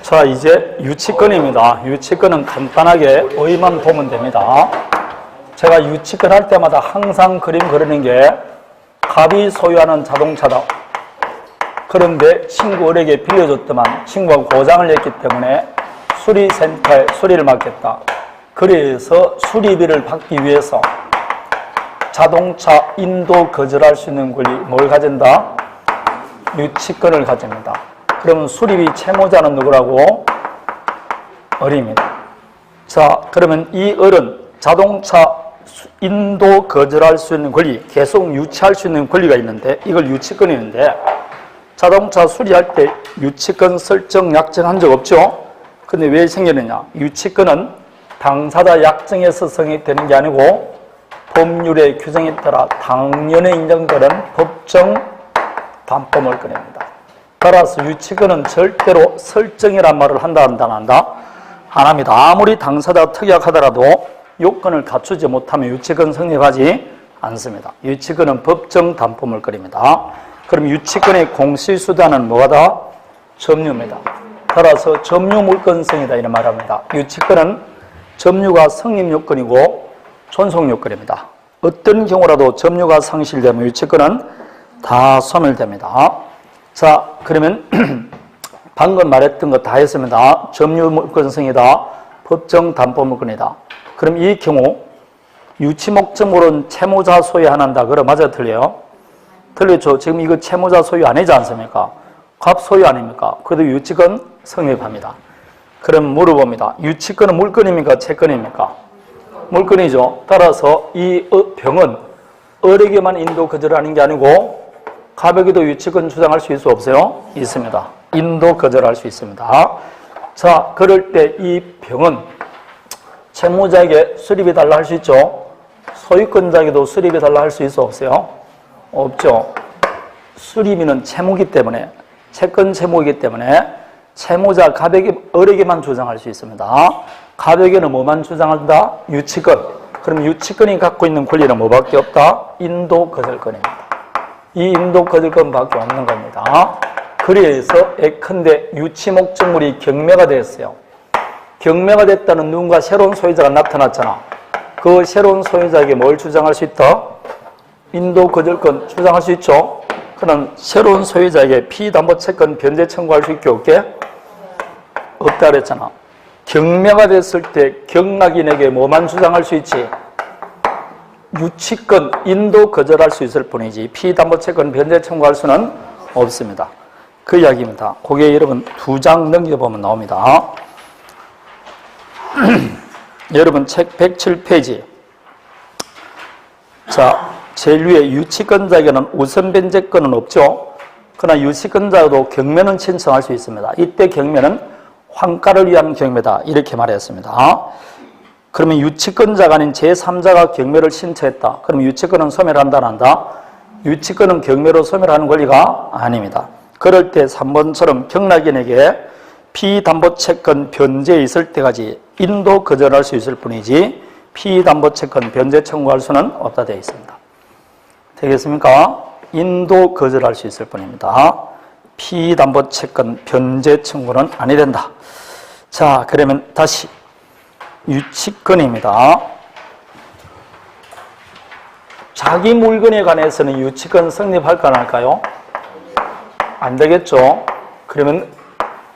자, 이제 유치권입니다. 유치권은 간단하게 의의만 보면 됩니다. 제가 유치권 할 때마다 항상 그림 그리는 게 갑이 소유하는 자동차다. 그런데 친구 을에게 빌려줬더만 친구가 고장을 냈기 때문에 수리센터에 수리를 맡겼다. 그래서 수리비를 받기 위해서 자동차 인도 거절할 수 있는 권리 뭘 가진다? 유치권을 가집니다. 그러면 수리비 채무자는 누구라고? 을입니다. 자, 그러면 이 을은 자동차 인도 거절할 수 있는 권리, 계속 유치할 수 있는 권리가 있는데 이걸 유치권이는데 자동차 수리할 때 유치권 설정 약정한 적 없죠? 근데 왜 생기느냐? 유치권은 당사자 약정에서 성립되는 게 아니고 법률의 규정에 따라 당연히 인정되는 법정 담보물권입니다. 따라서 유치권은 절대로 설정이란 말을 한다 안 한다? 안 합니다. 아무리 당사자가 특약하더라도 요건을 갖추지 못하면 유치권 성립하지 않습니다. 유치권은 법정 담보물권입니다. 그럼 유치권의 공시수단은 뭐가? 점유입니다. 따라서 점유물권성이다 이런 말합니다. 유치권은 점유가 성립요건이고 존속요건입니다. 어떤 경우라도 점유가 상실되면 유치권은 다 소멸됩니다. 자, 그러면 방금 말했던 거 다 했습니다. 점유물권성이다. 법정 담보물권이다. 그럼 이 경우 유치 목적물은 채무자 소유 안 한다. 그럼 맞아 틀려요? 틀렸죠. 지금 이거 채무자 소유 아니지 않습니까? 갑 소유 아닙니까? 그래도 유치권 성립합니다. 그럼 물어봅니다. 유치권은 물권입니까? 채권입니까? 물권이죠. 따라서 이 병은 을에게만 인도 거절하는 게 아니고 갑에게도 유치권 주장할 수 있어 없어요? 있습니다. 인도 거절할 수 있습니다. 자, 그럴 때 이 병은 채무자에게 수리비 달라 할 수 있죠? 소유권자에게도 수리비 달라 할 수 있어 없어요? 없죠. 수리비는 채무이기 때문에, 채권 채무이기 때문에 채무자 갑에게, 을에게만 주장할 수 있습니다. 갑에게는 뭐만 주장한다? 유치권. 그럼 유치권이 갖고 있는 권리는 뭐밖에 없다? 인도 거절권입니다. 이 인도 거절권밖에 없는 겁니다. 그래서 예컨대 유치 목적물이 경매가 됐어요. 경매가 됐다는 누군가 새로운 소유자가 나타났잖아. 그 새로운 소유자에게 뭘 주장할 수 있다? 인도 거절권 주장할 수 있죠. 그럼 새로운 소유자에게 피담보채권 변제 청구할 수 있게 없게? 없다 그랬잖아. 경매가 됐을 때 경락인에게 뭐만 주장할 수 있지? 유치권, 인도 거절할 수 있을 뿐이지 피담보채권 변제 청구할 수는 없습니다. 그 이야기입니다. 그게 여러분 2장 넘겨보면 나옵니다. 여러분 책 107페이지. 자, 제일 위에 유치권자에게는 우선 변제권은 없죠. 그러나 유치권자도 경매는 신청할 수 있습니다. 이때 경매는 환가를 위한 경매다 이렇게 말했습니다. 그러면 유치권자가 아닌 제3자가 경매를 신청했다. 그럼 유치권은 소멸한다 안 한다? 유치권은 경매로 소멸하는 권리가 아닙니다. 그럴 때 3번처럼 경락인에게 피담보채권 변제에 있을 때까지 인도 거절할 수 있을 뿐이지 피담보채권 변제 청구할 수는 없다 되어 있습니다. 되겠습니까? 인도 거절할 수 있을 뿐입니다. 피담보채권 변제 청구는 아니 된다. 자, 그러면 다시 유치권입니다. 자기 물건에 관해서는 유치권 성립할까 안 할까요? 안 되겠죠. 그러면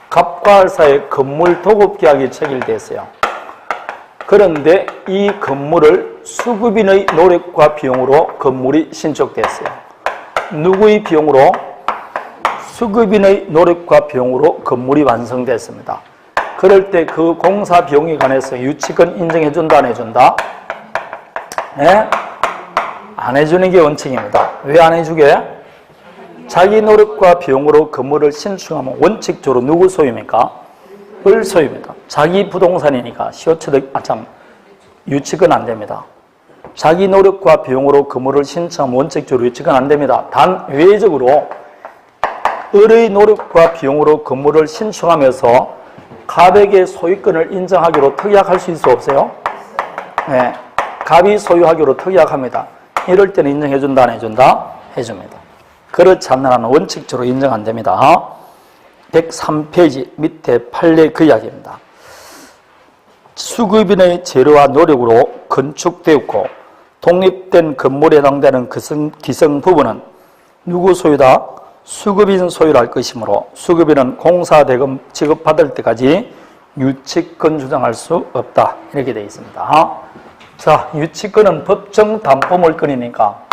갑과 을 사이에 건물 도급 계약이 체결됐어요. 그런데 이 건물을 수급인의 노력과 비용으로 건물이 신축됐어요. 누구의 비용으로? 수급인의 노력과 비용으로 건물이 완성됐습니다. 그럴 때 그 공사 비용에 관해서 유치권 인정해준다 안 해준다? 네? 안 해주는 게 원칙입니다. 왜 안 해주게? 자기 노력과 비용으로 건물을 신축하면 원칙적으로 누구 소유입니까? 을 소유입니다. 자기 부동산이니까 시효처득, 유치권 안 됩니다. 자기 노력과 비용으로 건물을 신청하면 원칙적으로 유치권 안 됩니다. 단 외적으로 을의 노력과 비용으로 건물을 신축하면서 갑에게 소유권을 인정하기로 특약할 수 있어 없어요? 네, 갑이 소유하기로 특약합니다. 이럴 때는 인정해준다 안 해준다? 해줍니다. 그렇지 않는 한은 원칙적으로 인정 안 됩니다. 103페이지 밑에 판례 그 이야기입니다. 수급인의 재료와 노력으로 건축되었고 독립된 건물에 해당되는 기성 부분은 누구 소유다? 수급인 소유로 할 것이므로 수급인은 공사대금 지급받을 때까지 유치권 주장할 수 없다. 이렇게 되어 있습니다. 자, 유치권은 법정 담보물권이니까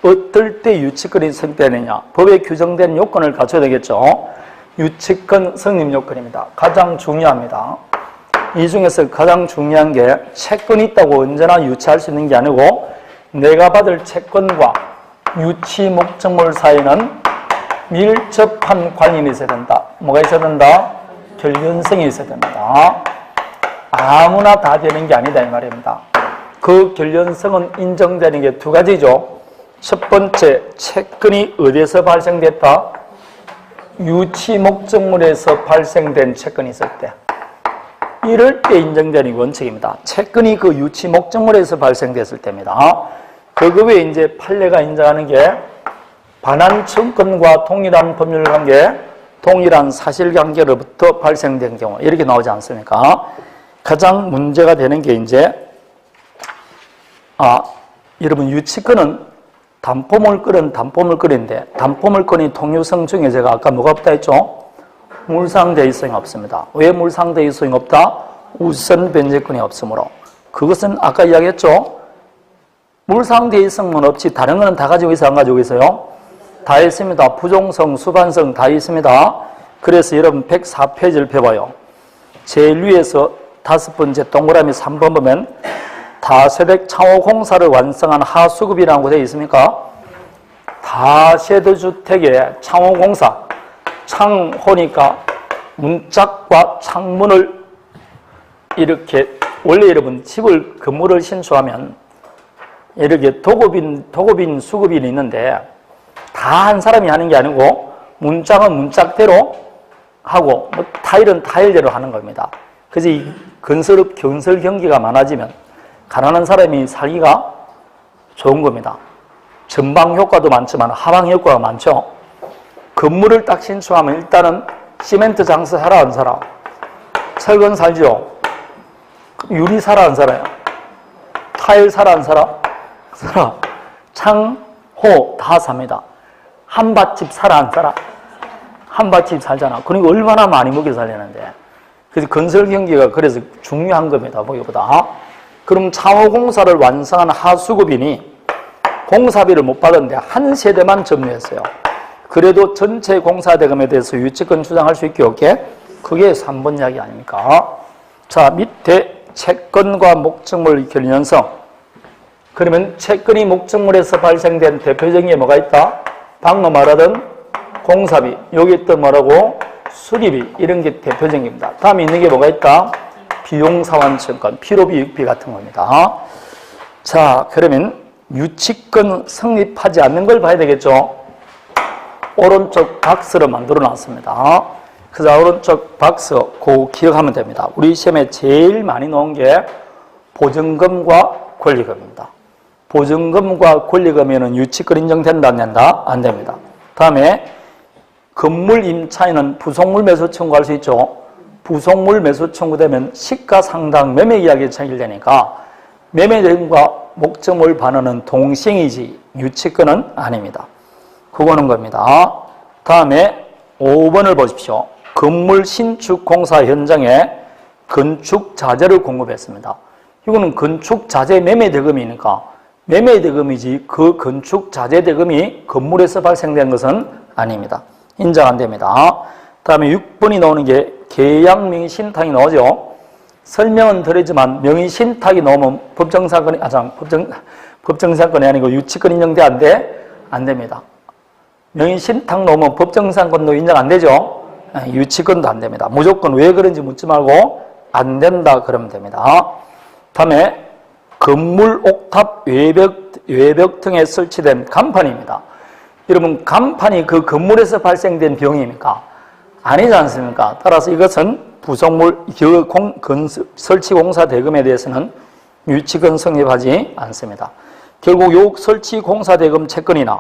어떨 때 유치권이 성립되느냐? 법에 규정된 요건을 갖춰야 되겠죠. 유치권 성립 요건입니다. 가장 중요합니다. 이 중에서 가장 중요한 게 채권이 있다고 언제나 유치할 수 있는 게 아니고 내가 받을 채권과 유치 목적물 사이에는 밀접한 관련이 있어야 된다. 뭐가 있어야 된다? 결연성이 있어야 됩니다. 아무나 다 되는 게 아니다 이 말입니다. 그 결연성은 인정되는 게 두 가지죠. 첫 번째, 채권이 어디에서 발생됐다? 유치 목적물에서 발생된 채권이 있을 때. 이럴 때 인정되는 원칙입니다. 채권이 그 유치 목적물에서 발생됐을 때입니다. 그 외에 이제 판례가 인정하는 게 반환청권과 동일한 법률 관계, 동일한 사실관계로부터 발생된 경우 이렇게 나오지 않습니까? 가장 문제가 되는 게 이제 여러분 유치권은 담보물권인데 담보물권이 통유성 중에 제가 아까 뭐가 없다 했죠? 물상대위성이 없습니다. 왜 물상대위성이 없다? 우선 변제권이 없으므로. 그것은 아까 이야기했죠? 물상대위성은 없지 다른 거는 다 가지고 있어요? 안 가지고 있어요? 다 있습니다. 부종성, 수반성 다 있습니다. 그래서 여러분 104페이지를 펴봐요. 제일 위에서 5번째 동그라미 3번 보면 다세대 창호공사를 완성한 하수급이라고 되어 있습니까? 다세대주택의 창호공사, 창호니까 문짝과 창문을 이렇게 원래 여러분 집을 건물을 신축하면 이렇게 도급인, 수급인이 있는데 다 한 사람이 하는 게 아니고 문짝은 문짝대로 하고 타일은 타일대로 하는 겁니다. 그래서 이 건설 경기가 많아지면 가난한 사람이 살기가 좋은 겁니다. 전방 효과도 많지만 하방 효과가 많죠. 건물을 딱 신축하면 일단은 시멘트 장사 살아 안 살아? 철근 살죠. 유리 살아 안 살아요? 타일 살아 안 살아? 살아. 창, 호 다 삽니다. 한밭집 살아 안 살아? 한밭집 살잖아. 그러니까 얼마나 많이 먹여 살리는데. 그래서 건설 경기가 그래서 중요한 겁니다. 거기보다. 그럼 창호공사를 완성한 하수급인이 공사비를 못 받았는데 한 세대만 점유했어요. 그래도 전체 공사대금에 대해서 유치권 주장할 수 있게 없게? 그게 3번 이야기 아닙니까? 자, 밑에 채권과 목적물 결연성. 그러면 채권이 목적물에서 발생된 대표적인 게 뭐가 있다? 방금 말하던 공사비, 여기 또 뭐라고? 수리비, 이런 게 대표적입니다. 다음에 있는 게 뭐가 있다? 비용사환증권, 필요비, 유익비 같은 겁니다. 자, 그러면 유치권 성립하지 않는 걸 봐야 되겠죠? 오른쪽 박스를 만들어 놨습니다. 그래서 오른쪽 박스, 그거 기억하면 됩니다. 우리 시험에 제일 많이 나온 게 보증금과 권리금입니다. 보증금과 권리금에는 유치권 인정된다, 안 된다? 안 됩니다. 다음에 건물 임차인은 부속물 매수 청구할 수 있죠. 부속물 매수 청구되면 시가상당 매매 이야기 체결되니까 매매대금과 목적물 반환은 동시행이지 유치권은 아닙니다. 그거는 겁니다. 다음에 5번을 보십시오. 건물 신축 공사 현장에 건축 자재를 공급했습니다. 이거는 건축 자재 매매 대금이니까 매매 대금이지 그 건축 자재 대금이 건물에서 발생된 것은 아닙니다. 인정 안 됩니다. 다음에 6번이 나오는 게 계약 명의 신탁이 나오죠. 설명은 드리지만 명의 신탁이 나오면 법정사건이 법정사건이 아니고 유치권 인정돼 안 돼? 안 됩니다. 명의 신탁 나오면 법정사건도 인정 안 되죠. 유치권도 안 됩니다. 무조건 왜 그런지 묻지 말고 안 된다 그러면 됩니다. 다음에 건물 옥탑 외벽 등에 설치된 간판입니다. 여러분 간판이 그 건물에서 발생된 비용입니까? 아니지 않습니까? 따라서 이것은 부속물 설치 공사 대금에 대해서는 유치권 성립하지 않습니다. 결국 요 설치 공사 대금 채권이나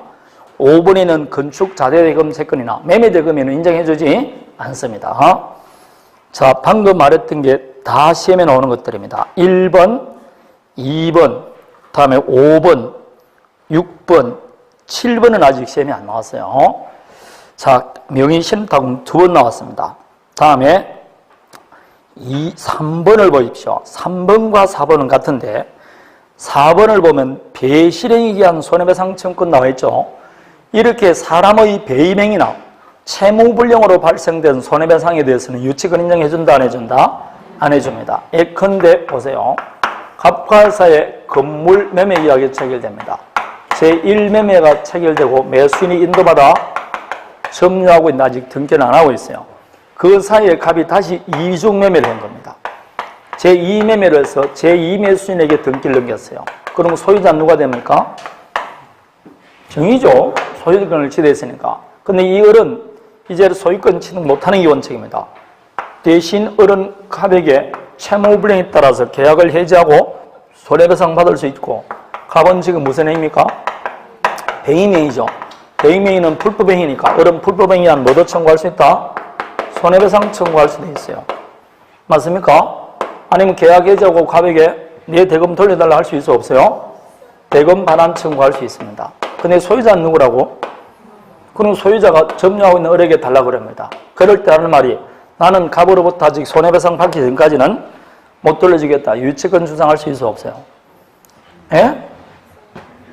5번에는 건축 자재 대금 채권이나 매매 대금에는 인정해주지 않습니다. 자, 방금 말했던 게 다 시험에 나오는 것들입니다. 1번, 2번, 다음에 5번, 6번, 7번은 아직 시험에 안 나왔어요. 자, 명의신탁금 2번 나왔습니다. 다음에 3번을 보십시오. 3번과 4번은 같은데 4번을 보면 배실행에 의한 손해배상 청구권 나와 있죠. 이렇게 사람의 배임행위나 채무불량으로 발생된 손해배상에 대해서는 유치권 인정해준다, 안 해준다? 안 해줍니다. 예컨대 보세요. 갑과사의 건물 매매 계약이 체결됩니다. 제1매매가 체결되고 매수인이 인도받아 점유하고 있는데 아직 등기는 안 하고 있어요. 그 사이에 갑이 다시 이중 매매를 한 겁니다. 제2매매를 해서 제2매수인에게 등기를 넘겼어요. 그럼 소유자는 누가 됩니까? 정의죠. 소유권을 취득했으니까. 근데 이 을은 이제 소유권 취득 못하는 게 원칙입니다. 대신 을은 갑에게 채무불량에 따라서 계약을 해지하고 손해배상 받을 수 있고, 갑은 지금 무슨 행위입니까? 배임행위죠. 배임행위는 불법행위니까 을은 불법행위한 뭐도 청구할 수 있다? 손해배상 청구할 수도 있어요. 맞습니까? 아니면 계약 해지하고 갑에게 내 대금 돌려달라 할 수 있어 없어요? 대금 반환 청구할 수 있습니다. 근데 소유자는 누구라고? 그럼 소유자가 점유하고 있는 을에게 달라고 그럽니다. 그럴 때 하는 말이 나는 갑으로부터 아직 손해배상 받기 전까지는 못 돌려주겠다. 유치권 주장할 수 있어 없어요? 예?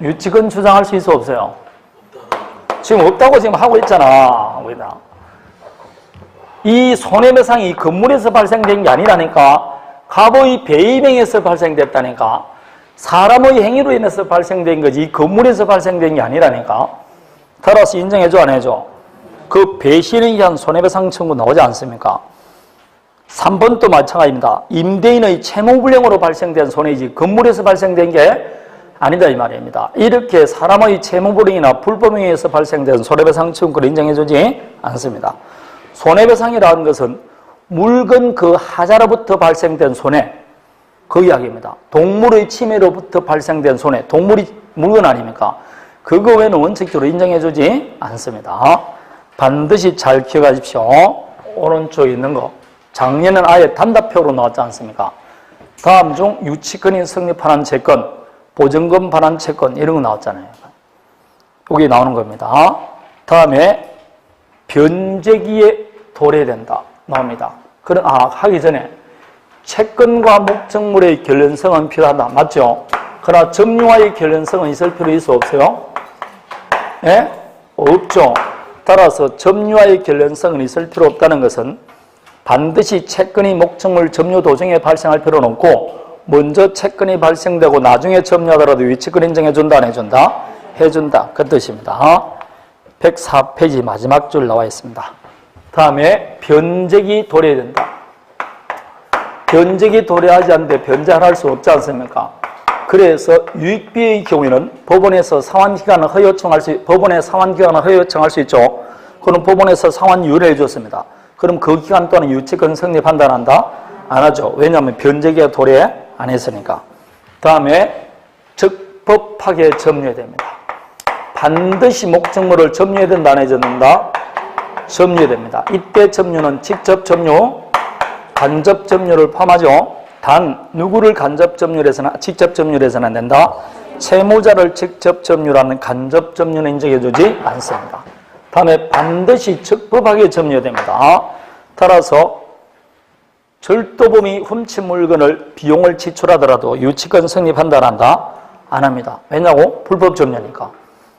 유치권 주장할 수 있어 없어요? 지금 없다고 지금 하고 있잖아. 우리가. 이 손해배상이 건물에서 발생된 게 아니라니까. 갑의 배임행위에서 발생됐다니까. 사람의 행위로 인해서 발생된 거지 이 건물에서 발생된 게 아니라니까. 따라서 인정해줘 안 해줘? 그 배신에 의한 손해배상 청구 나오지 않습니까? 3번도 마찬가지입니다. 임대인의 채무불량으로 발생된 손해이지 건물에서 발생된 게 아니다 이 말입니다. 이렇게 사람의 채무불량이나 불법행위에서 발생된 손해배상 청구를 인정해주지 않습니다. 손해배상이라는 것은 물건 그 하자로부터 발생된 손해, 그 이야기입니다. 동물의 침해로부터 발생된 손해, 동물이 물건 아닙니까? 그거 외에는 원칙적으로 인정해주지 않습니다. 반드시 잘 기억하십시오. 오른쪽에 있는 거. 작년에는 아예 단답형으로 나왔지 않습니까? 다음 중 유치권이 성립하는 채권, 보증금 반환 채권 이런 거 나왔잖아요. 여기 나오는 겁니다. 다음에 변제기에 도래된다 나옵니다. 하기 전에 채권과 목적물의 결연성은 필요하다. 맞죠? 그러나 점유와의 결연성은 있을 필요 있어 없어요? 예? 없죠. 따라서 점유와의 결연성은 있을 필요 없다는 것은 반드시 채권이 목적물 점유 도중에 발생할 필요는 없고 먼저 채권이 발생되고 나중에 점유하더라도 위치권 인정해준다 안 해준다? 해준다. 그 뜻입니다. 104페이지 마지막 줄 나와 있습니다. 다음에 변제기 도래된다. 변제기 도래하지 않는데 변제를 할 수 없지 않습니까? 그래서 유익비의 경우에는 법원에서 상환기간을 허위 요청할 수, 법원에 상환기간을 허위 요청할 수 있죠. 그럼 법원에서 상환 유예를 해줬습니다. 그럼 그 기간 동안 유치권 성립한다 안 한다? 안 하죠. 왜냐하면 변제기가 도래 안 했으니까. 다음에 적법하게 점유됩니다. 반드시 목적물을 점유해야 된다 안 해야 된다? 점유됩니다. 이때 점유는 직접 점유, 간접 점유를 포함하죠. 단 누구를 간접 점유를 해서는 직접 점유를 해서는 안 된다. 채무자를 직접 점유라는 간접 점유는 인정해주지 않습니다. 다음에 반드시 적법하게 점유됩니다. 따라서 절도범이 훔친 물건을 비용을 지출하더라도 유치권 성립한다 안 한다? 안 합니다. 왜냐고? 불법 점유니까.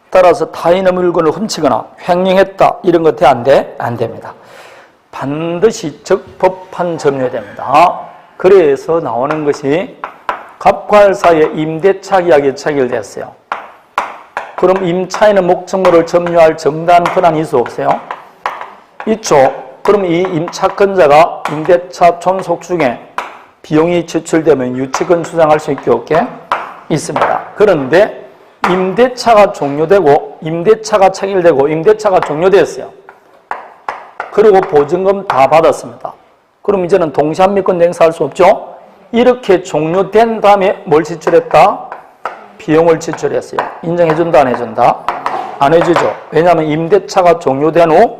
따라서 타인의 물건을 훔치거나 횡령했다 이런 것 안 돼? 안 됩니다. 반드시 적법한 점유됩니다. 그래서 나오는 것이 갑과 사이에 임대차 계약이 체결됐어요. 그럼 임차인은 목적물을 점유할 정당한 권한이 있어 없어요? 있죠. 그럼 이 임차권자가 임대차 존속 중에 비용이 지출되면 유치권 주장할 수 있게 없게 있습니다. 그런데 임대차가 종료되고 임대차가 체결되고 임대차가 종료됐어요. 그리고 보증금 다 받았습니다. 그럼 이제는 동시한미권 행사할 수 없죠? 이렇게 종료된 다음에 뭘 지출했다? 비용을 지출했어요. 인정해준다 안 해준다? 안 해주죠. 왜냐하면 임대차가 종료된 후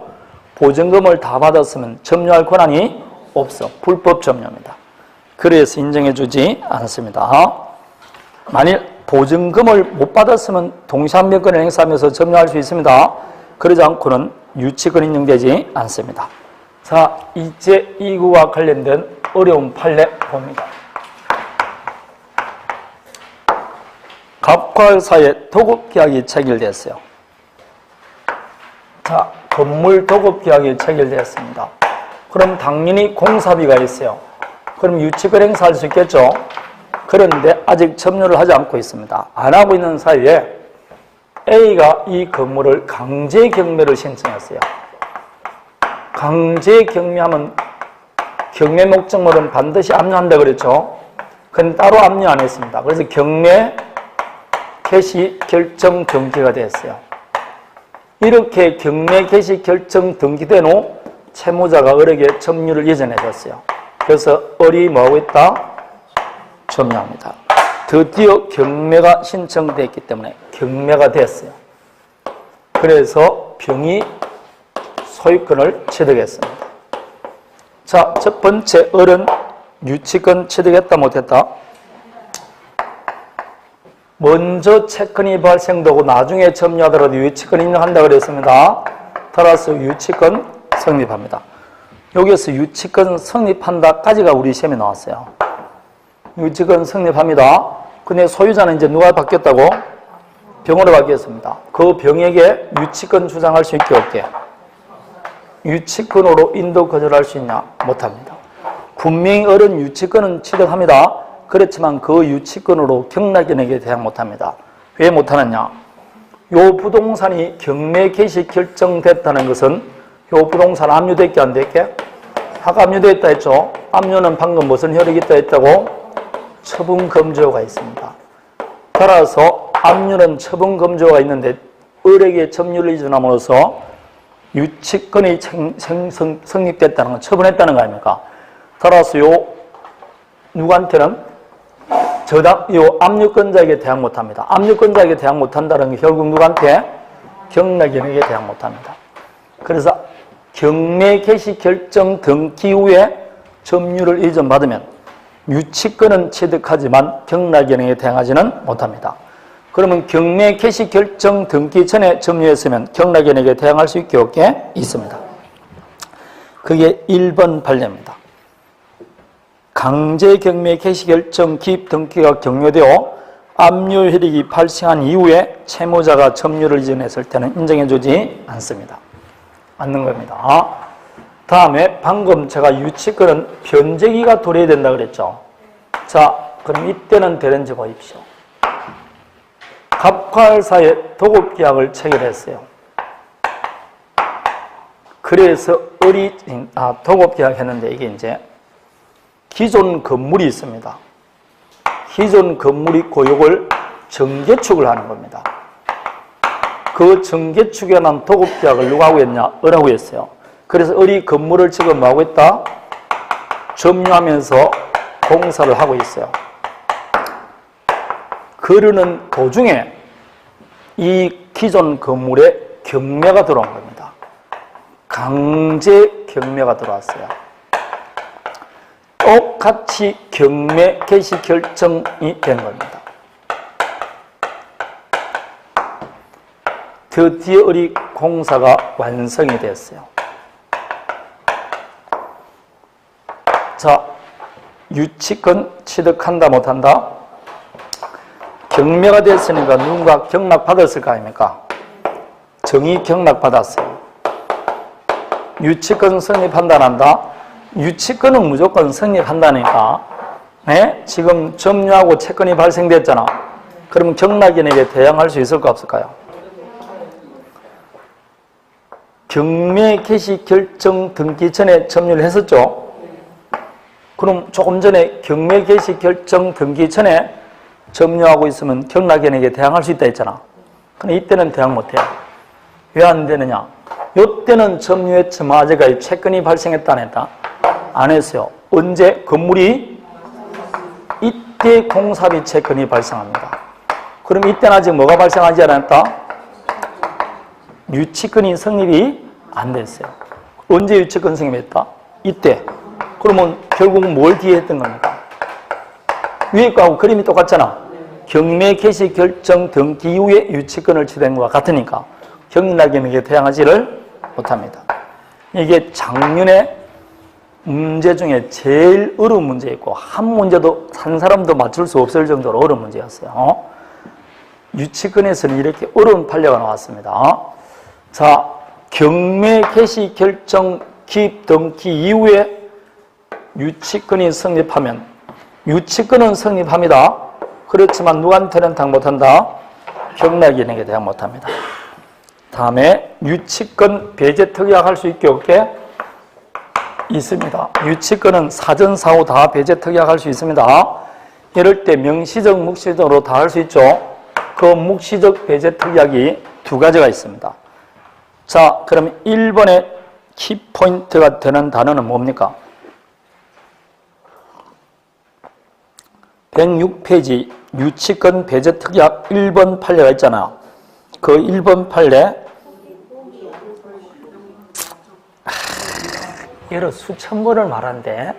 보증금을 다 받았으면 점유할 권한이 없어. 불법 점유입니다. 그래서 인정해주지 않았습니다. 만일 보증금을 못 받았으면 동시한명권을 행사하면서 점유할 수 있습니다. 그러지 않고는 유치권 인정되지 않습니다. 자, 이제 이거와 관련된 어려운 판례 봅니다. 갑과 을사의 도급계약이 체결됐어요. 자, 건물 도급계약이 체결되었습니다. 그럼 당연히 공사비가 있어요. 그럼 유치권 행사할 수 있겠죠? 그런데 아직 점유를 하지 않고 있습니다. 안 하고 있는 사이에 A가 이 건물을 강제 경매를 신청했어요. 강제 경매하면 경매 목적물은 반드시 압류한다 그랬죠? 근데 따로 압류 안 했습니다. 그래서 경매 개시 결정 등기가 됐어요. 이렇게 경매 개시 결정 등기된 후 채무자가 을에게 점유를 예전해 줬어요. 그래서 을이 뭐하고 있다? 점유합니다. 드디어 경매가 신청됐기 때문에 경매가 됐어요. 그래서 병이 소유권을 취득했습니다. 자, 첫 번째 을은 유치권 취득했다 못했다? 먼저 채권이 발생되고 나중에 점유하더라도 유치권 인정한다 그랬습니다. 따라서 유치권 성립합니다. 여기에서 유치권 성립한다까지가 우리 시험에 나왔어요. 유치권 성립합니다. 근데 소유자는 이제 누가 바뀌었다고? 병으로 바뀌었습니다. 그 병에게 유치권 주장할 수 있게 없게? 유치권으로 인도 거절할 수 있냐? 못합니다. 분명히 을은 유치권은 취득합니다. 그렇지만 그 유치권으로 경락인에게 대항 못합니다. 왜 못하느냐? 요 부동산이 경매 개시 결정됐다는 것은 요 부동산 압류됐게 안 됐게? 아까 압류됐다 했죠? 압류는 방금 무슨 효력이 있다 했다고? 처분검조가 있습니다. 따라서 압류는 처분검조가 있는데 을에게 점유를 이전함으로써 유치권이 성립됐다는 건 처분했다는 거 아닙니까? 따라서 요 누구한테는 요 압류권자에게 대항 못합니다. 압류권자에게 대항 못한다는 게 결국 누구한테? 경락인에게 대항 못합니다. 그래서 경매 개시 결정 등기 후에 점유를 이전받으면 유치권은 취득하지만 경락인에게 대항하지는 못합니다. 그러면 경매 개시 결정 등기 전에 점유했으면 경락인에게 대항할 수 있게 없게 있습니다. 그게 1번 판례입니다. 강제 경매 개시 결정 기입 등기가 경료되어 압류 효력이 발생한 이후에 채무자가 점유를 이전했을 때는 인정해주지 않습니다. 않는 겁니다. 다음에 방금 제가 유치권은 변제기가 도래해야 된다 그랬죠. 자, 그럼 이때는 되는지 보십시오. 갑과 을 사이에 도급계약을 체결했어요. 그래서 을이 도급계약했는데 이게 이제 기존 건물이 있습니다. 기존 건물이 있고 이걸 정개축을 하는 겁니다. 그 정개축에 난 도급계약을 누가 하고 했냐? 을하고 했어요. 그래서 을이 건물을 지금 뭐하고 있다? 점유하면서 공사를 하고 있어요. 그러는 도중에 이 기존 건물에 경매가 들어온 겁니다. 강제 경매가 들어왔어요. 똑같이 경매 개시 결정이 된 겁니다. 드디어 우리 공사가 완성이 됐어요. 자, 유치권 취득한다 못한다? 경매가 됐으니까 누군가 경락받았을 거 아닙니까? 정의 경락받았어요. 유치권 성립한다 안 한다? 유치권은 무조건 성립한다니까. 네? 지금 점유하고 채권이 발생됐잖아. 그러면 경락인에게 대항할 수 있을까 없을까요? 경매 개시 결정 등기 전에 점유를 했었죠. 그럼 조금 전에 경매 개시 결정 등기 전에 점유하고 있으면 경락인에게 대항할 수 있다 했잖아. 근데 이때는 대항 못해요. 왜 안 되느냐? 이때는 점유했지만 아직까지 채권이 발생했다 안 했다? 안 했어요. 언제? 건물이 이때 공사비 채권이 발생합니다. 그럼 이때는 아직 뭐가 발생하지 않았다? 유치권이 성립이 안 됐어요. 언제 유치권 성립했다? 이때. 그러면 결국 뭘 뒤에 했던 겁니까? 위에 거하고 그림이 똑같잖아. 경매 개시 결정 등기 이후에 유치권을 취득한 것과 같으니까 경락인에게 대항하지를 못합니다. 이게 작년에 문제 중에 제일 어려운 문제였고 한 문제도 한 사람도 맞출 수 없을 정도로 어려운 문제였어요. 유치권에서는 이렇게 어려운 판례가 나왔습니다. 자, 경매 개시 결정 기입 등기 이후에 유치권이 성립하면 유치권은 성립합니다. 그렇지만 누구한테는 대항 못한다? 경락인에게 대항 못합니다. 다음에 유치권 배제 특약할 수 있게 없게 있습니다. 유치권은 사전 사후 다 배제 특약할 수 있습니다. 이럴 때 명시적 묵시적으로 다 할 수 있죠. 그 묵시적 배제 특약이 두 가지가 있습니다. 자, 그럼 1번의 키포인트가 되는 단어는 뭡니까? 106페이지 유치권 배제 특약 1번 판례가 있잖아요. 그 1번 판례 여러 수천 번을 말한데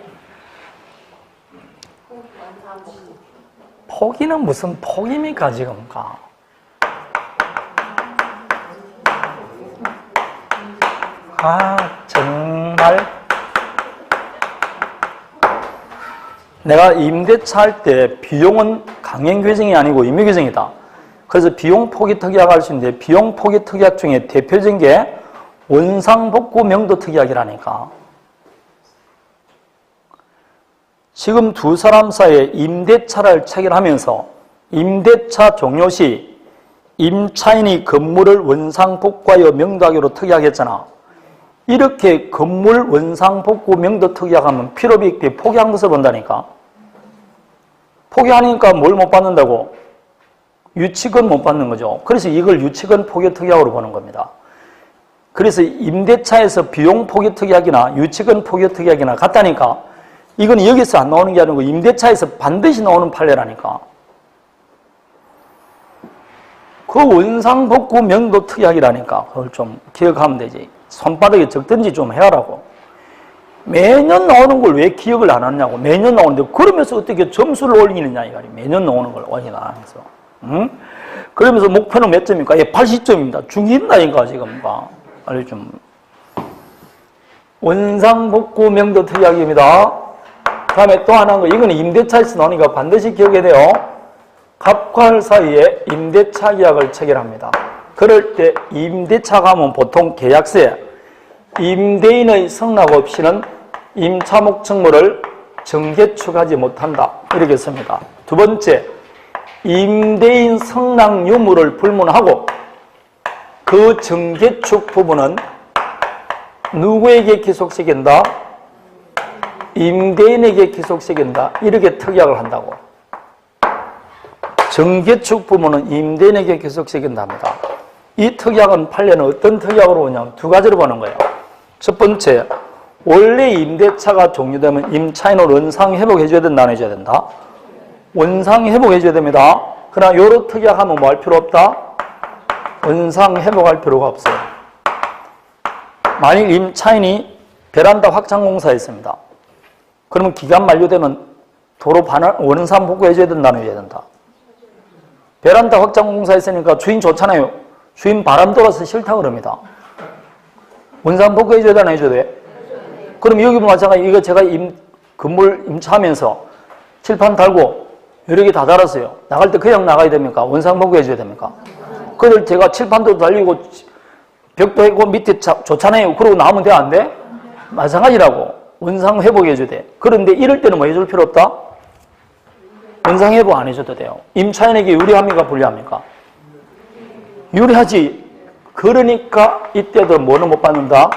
포기는 무슨 포기입니까 지금까? 정말 내가 임대차 할 때 비용은 강행규정이 아니고 임의규정이다. 그래서 비용 포기 특약 할 수 있는데 비용 포기 특약 중에 대표적인 게 원상복구 명도 특약이라니까. 지금 두 사람 사이에 임대차를 체결하면서 임대차 종료 시 임차인이 건물을 원상복구하여 명도하기로 특약했잖아. 이렇게 건물 원상복구 명도 특약하면 필요비익비 포기한 것을 본다니까. 포기하니까 뭘 못 받는다고? 유치권 못 받는 거죠. 그래서 이걸 유치권 포기 특약으로 보는 겁니다. 그래서 임대차에서 비용 포기 특약이나 유치권 포기 특약이나 같다니까. 이건 여기서 안 나오는 게 아니고 임대차에서 반드시 나오는 판례라니까. 그 원상복구 명도 특약이라니까. 그걸 좀 기억하면 되지. 손바닥에 적든지 좀 해라고. 매년 나오는 걸 왜 기억을 안 하냐고. 매년 나오는데 그러면서 어떻게 점수를 올리느냐 이거야. 매년 나오는 걸 확인 안 해서. 응? 그러면서 목표는 몇 점입니까? 예, 80점입니다. 중인다니까 지금. 알려좀. 원상복구 명도 특약입니다. 다음에 또 하나인 거, 이거는 임대차에서 나오니까 반드시 기억해야 돼요. 갑과 할 사이에 임대차 계약을 체결합니다. 그럴 때 임대차가 하면 보통 계약서에 임대인의 승낙 없이는 임차목청물을 정개축하지 못한다. 이렇게 씁니다. 두 번째, 임대인 승낙 유무를 불문하고 그 정개축 부분은 누구에게 기속시킨다? 임대인에게 기속시킨다. 이렇게 특약을 한다고. 정개축 부분은 임대인에게 기속시킨답니다. 이 특약은 판례는 어떤 특약으로 보냐면 두 가지로 보는 거예요. 첫 번째, 원래 임대차가 종료되면 임차인을 원상회복해줘야 된다, 안 해줘야 된다? 원상회복해줘야 됩니다. 그러나 요런 특약하면 뭐 할 필요 없다? 원상회복할 필요가 없어요. 만일 임차인이 베란다 확장공사에 있습니다. 그러면 기간 만료되면 도로 반환, 원상복구해줘야 된다, 안 해줘야 된다? 베란다 확장공사에 있으니까 주인 좋잖아요. 주인 바람 돌아서 싫다 그럽니다. 원상복구 해줘야 되나 해줘야 돼? 그럼 여기 보면 마찬가지. 이거 제가 건물 임차하면서 칠판 달고 여러 개 다 달았어요. 나갈 때 그냥 나가야 됩니까? 원상복구 해줘야 됩니까? 그들 제가 칠판도 달리고 벽도 했고 밑에 좋잖아요. 그러고 나오면 돼, 안 돼? 마찬가지라고. 원상회복 해줘야 돼. 그런데 이럴 때는 뭐 해줄 필요 없다? 원상회복 안 해줘도 돼요. 임차인에게 유리합니까? 불리합니까? 유리하지. 그러니까 이때도 뭐는 못 받는다?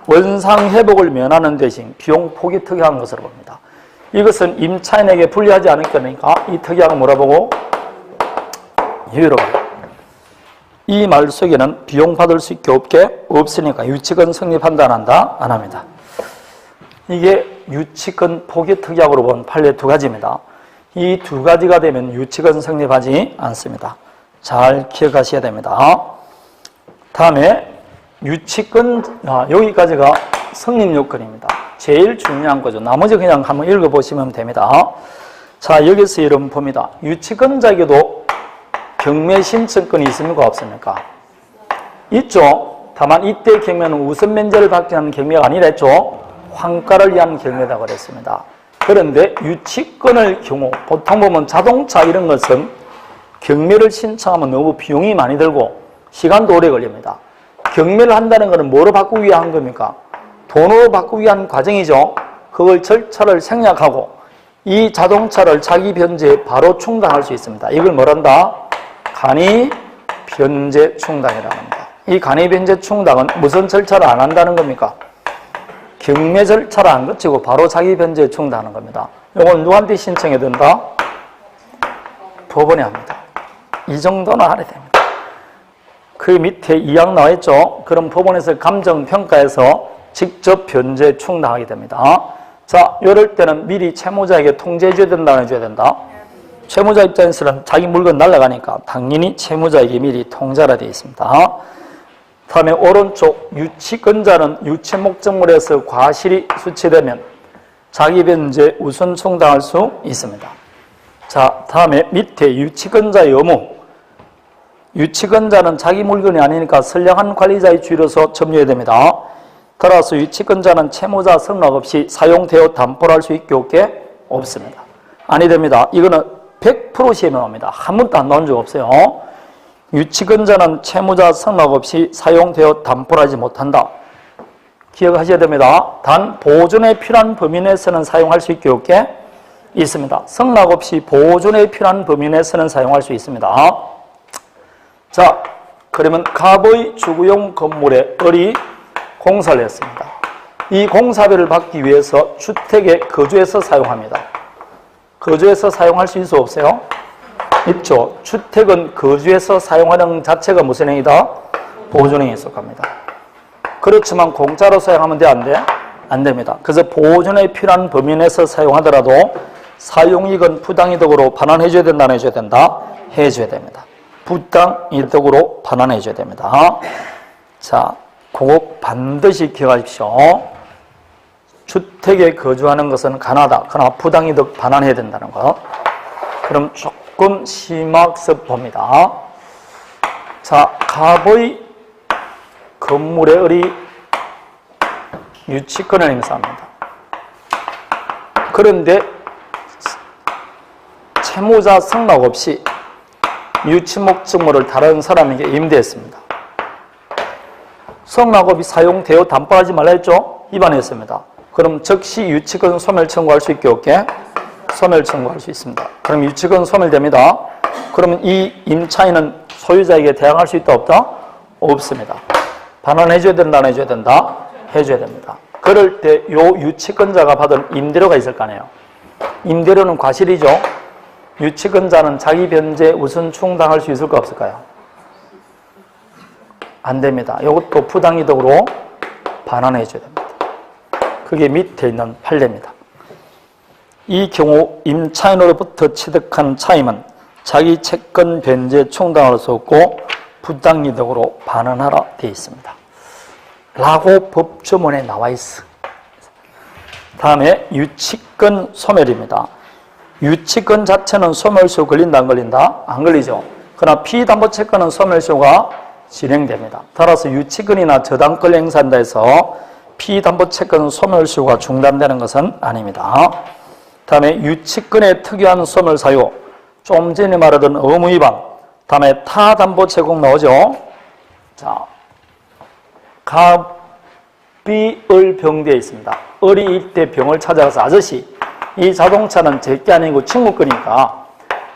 원상회복을 면하는 대신 비용 포기 특약한 것으로 봅니다. 이것은 임차인에게 불리하지 않을 거니까 이 특약은 뭐라 보고? 유효로. 이 말 속에는 비용 받을 수 있게 없으니까 유치권 성립한다 안 한다? 안 합니다. 이게 유치권 포기 특약으로 본 판례 두 가지입니다. 이 두 가지가 되면 유치권 성립하지 않습니다. 잘 기억하셔야 됩니다. 다음에 유치권, 여기까지가 성립 요건입니다. 제일 중요한 거죠. 나머지 그냥 한번 읽어보시면 됩니다. 자, 여기서 여러분 봅니다. 유치권자에게도 경매 신청권이 있습니까? 없습니까? 있죠. 다만 이때 경매는 우선 면제를 받지 않는 경매가 아니랬죠. 환가를 위한 경매다 그랬습니다. 그런데 유치권의 경우 보통 보면 자동차 이런 것은 경매를 신청하면 너무 비용이 많이 들고 시간도 오래 걸립니다. 경매를 한다는 것은 뭐로 바꾸기 위한 겁니까? 돈으로 바꾸기 위한 과정이죠. 그걸 절차를 생략하고 이 자동차를 자기 변제에 바로 충당할 수 있습니다. 이걸 뭐란다? 간이 변제 충당이라고 합니다. 이 간이 변제 충당은 무슨 절차를 안 한다는 겁니까? 경매 절차를 안 거치고 바로 자기 변제에 충당하는 겁니다. 이건 누구한테 신청해야 된다? 법원에 합니다. 이 정도는 알아야 됩니다. 그 밑에 2항 나와 있죠. 그럼 법원에서 감정평가해서 직접 변제 충당하게 됩니다. 자, 이럴 때는 미리 채무자에게 통지해 줘야 된다, 안 해줘야 된다? 채무자 입장에서는 자기 물건 날아가니까 당연히 채무자에게 미리 통지하라 되어 있습니다. 다음에 오른쪽 유치권자는 유치 목적물에서 과실이 수치되면 자기 변제 우선 충당할 수 있습니다. 자, 다음에 밑에 유치권자의 의무. 유치권자는 자기 물건이 아니니까 선량한 관리자의 주의로서 점유해야 됩니다. 따라서 유치권자는 채무자 승낙 없이 사용되어 담보를 할 수 있게 없게 없습니다. 아니 됩니다. 이거는 100% 시험에 나옵니다. 한 번도 안 나온 적 없어요. 유치권자는 채무자 승낙 없이 사용되어 담보를 하지 못한다. 기억하셔야 됩니다. 단 보존에 필요한 범위 내에서는 사용할 수 있게 없게 있습니다. 승낙 없이 보존에 필요한 범위 내에서는 사용할 수 있습니다. 자, 그러면 갑의 주거용 건물에 을이 공사를 했습니다. 이 공사비를 받기 위해서 주택에 거주해서 사용합니다. 거주해서 사용할 수 있어 없어요? 있죠. 주택은 거주해서 사용하는 자체가 무슨 행위다? 보존행위에 속합니다. 그렇지만 공짜로 사용하면 돼? 안 돼? 안 됩니다. 그래서 보존에 필요한 범위 내에서 사용하더라도 사용이익은 부당이득으로 반환해줘야 된다, 안 해줘야 된다? 해줘야 됩니다. 부당이득으로 반환해줘야 됩니다. 자, 그거 반드시 기억하십시오. 주택에 거주하는 것은 가능하다. 그러나 부당이득 반환해야 된다는 거. 그럼 조금 심학습 봅니다. 자, 갑의 건물의 을이 유치권을 행사합니다. 그런데 채무자 승낙 없이 유치 목적물을 다른 사람에게 임대했습니다. 승낙업이 사용되어 담보하지 말라 했죠? 위반했습니다. 그럼 즉시 유치권 소멸 청구할 수 있게 없게? 소멸 청구할 수 있습니다. 그럼 유치권 소멸됩니다. 그러면 이 임차인은 소유자에게 대항할 수 있다 없다? 없습니다. 반환해줘야 된다, 안 해줘야 된다? 해줘야 됩니다. 그럴 때 요 유치권자가 받은 임대료가 있을 거 아니에요. 임대료는 과실이죠. 유치권자는 자기 변제 우선 충당할 수 있을까 없을까요? 안 됩니다. 이것도 부당이득으로 반환해줘야 됩니다. 그게 밑에 있는 판례입니다. 이 경우 임차인으로부터 취득한 차임은 자기 채권 변제 충당할 수 없고 부당이득으로 반환하라 되어 있습니다. 라고 법조문에 나와 있어. 다음에 유치권 소멸입니다. 유치권 자체는 소멸시효 걸린다, 안 걸린다? 안 걸리죠. 그러나 피담보채권은 소멸시효가 진행됩니다. 따라서 유치권이나 저당권 행사한다 해서 피담보채권 소멸시효가 중단되는 것은 아닙니다. 다음에 유치권의 특유한 소멸사유, 좀 전에 말하던 의무위반, 다음에 타담보채권 나오죠. 자, 갑이 을 병대에 있습니다. 을이 이때 병을 찾아가서 아저씨, 이 자동차는 제게 아니고 친구 거니까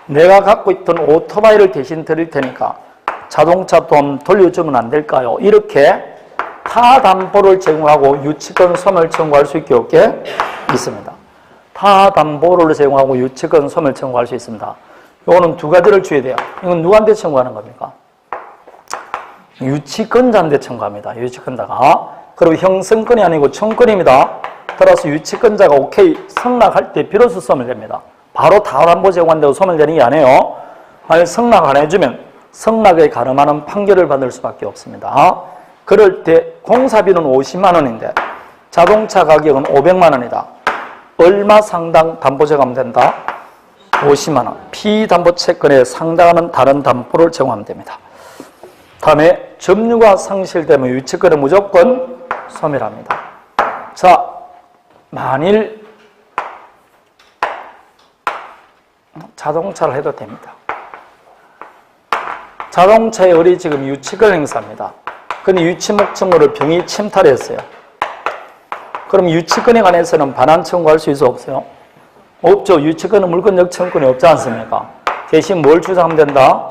내가 갖고 있던 오토바이를 대신 드릴 테니까 자동차 돈 돌려주면 안 될까요? 이렇게 타담보를 제공하고 유치권 소멸 청구할 수 있게 없게 있습니다. 타담보를 제공하고 유치권 소멸 청구할 수 있습니다. 이거는 두 가지를 줘야 돼요. 이건 누구한테 청구하는 겁니까? 유치권자한테 청구합니다. 유치권자가. 그리고 형성권이 아니고 청권입니다. 따라서 유치권자가 오케이 승낙할 때 비로소 소멸됩니다. 바로 타담보 제공한다고 소멸되는 게 아니에요. 만약 승낙 안 해주면 승낙에 가름하는 판결을 받을 수밖에 없습니다. 그럴 때 공사비는 50만 원인데 자동차 가격은 500만 원이다. 얼마 상당 담보 제공하면 된다? 50만 원. 피담보 채권에 상당하는 다른 담보를 제공하면 됩니다. 다음에 점유가 상실되면 유치권은 무조건 소멸합니다. 자, 만일 자동차를 해도 됩니다. 자동차의 을이 지금 유치권 행사입니다. 근데 유치 목적물을 병이 침탈했어요. 그럼 유치권에 관해서는 반환 청구할 수 있어 없어요? 없죠. 유치권은 물권적 청구권이 없지 않습니까? 대신 뭘 주장하면 된다?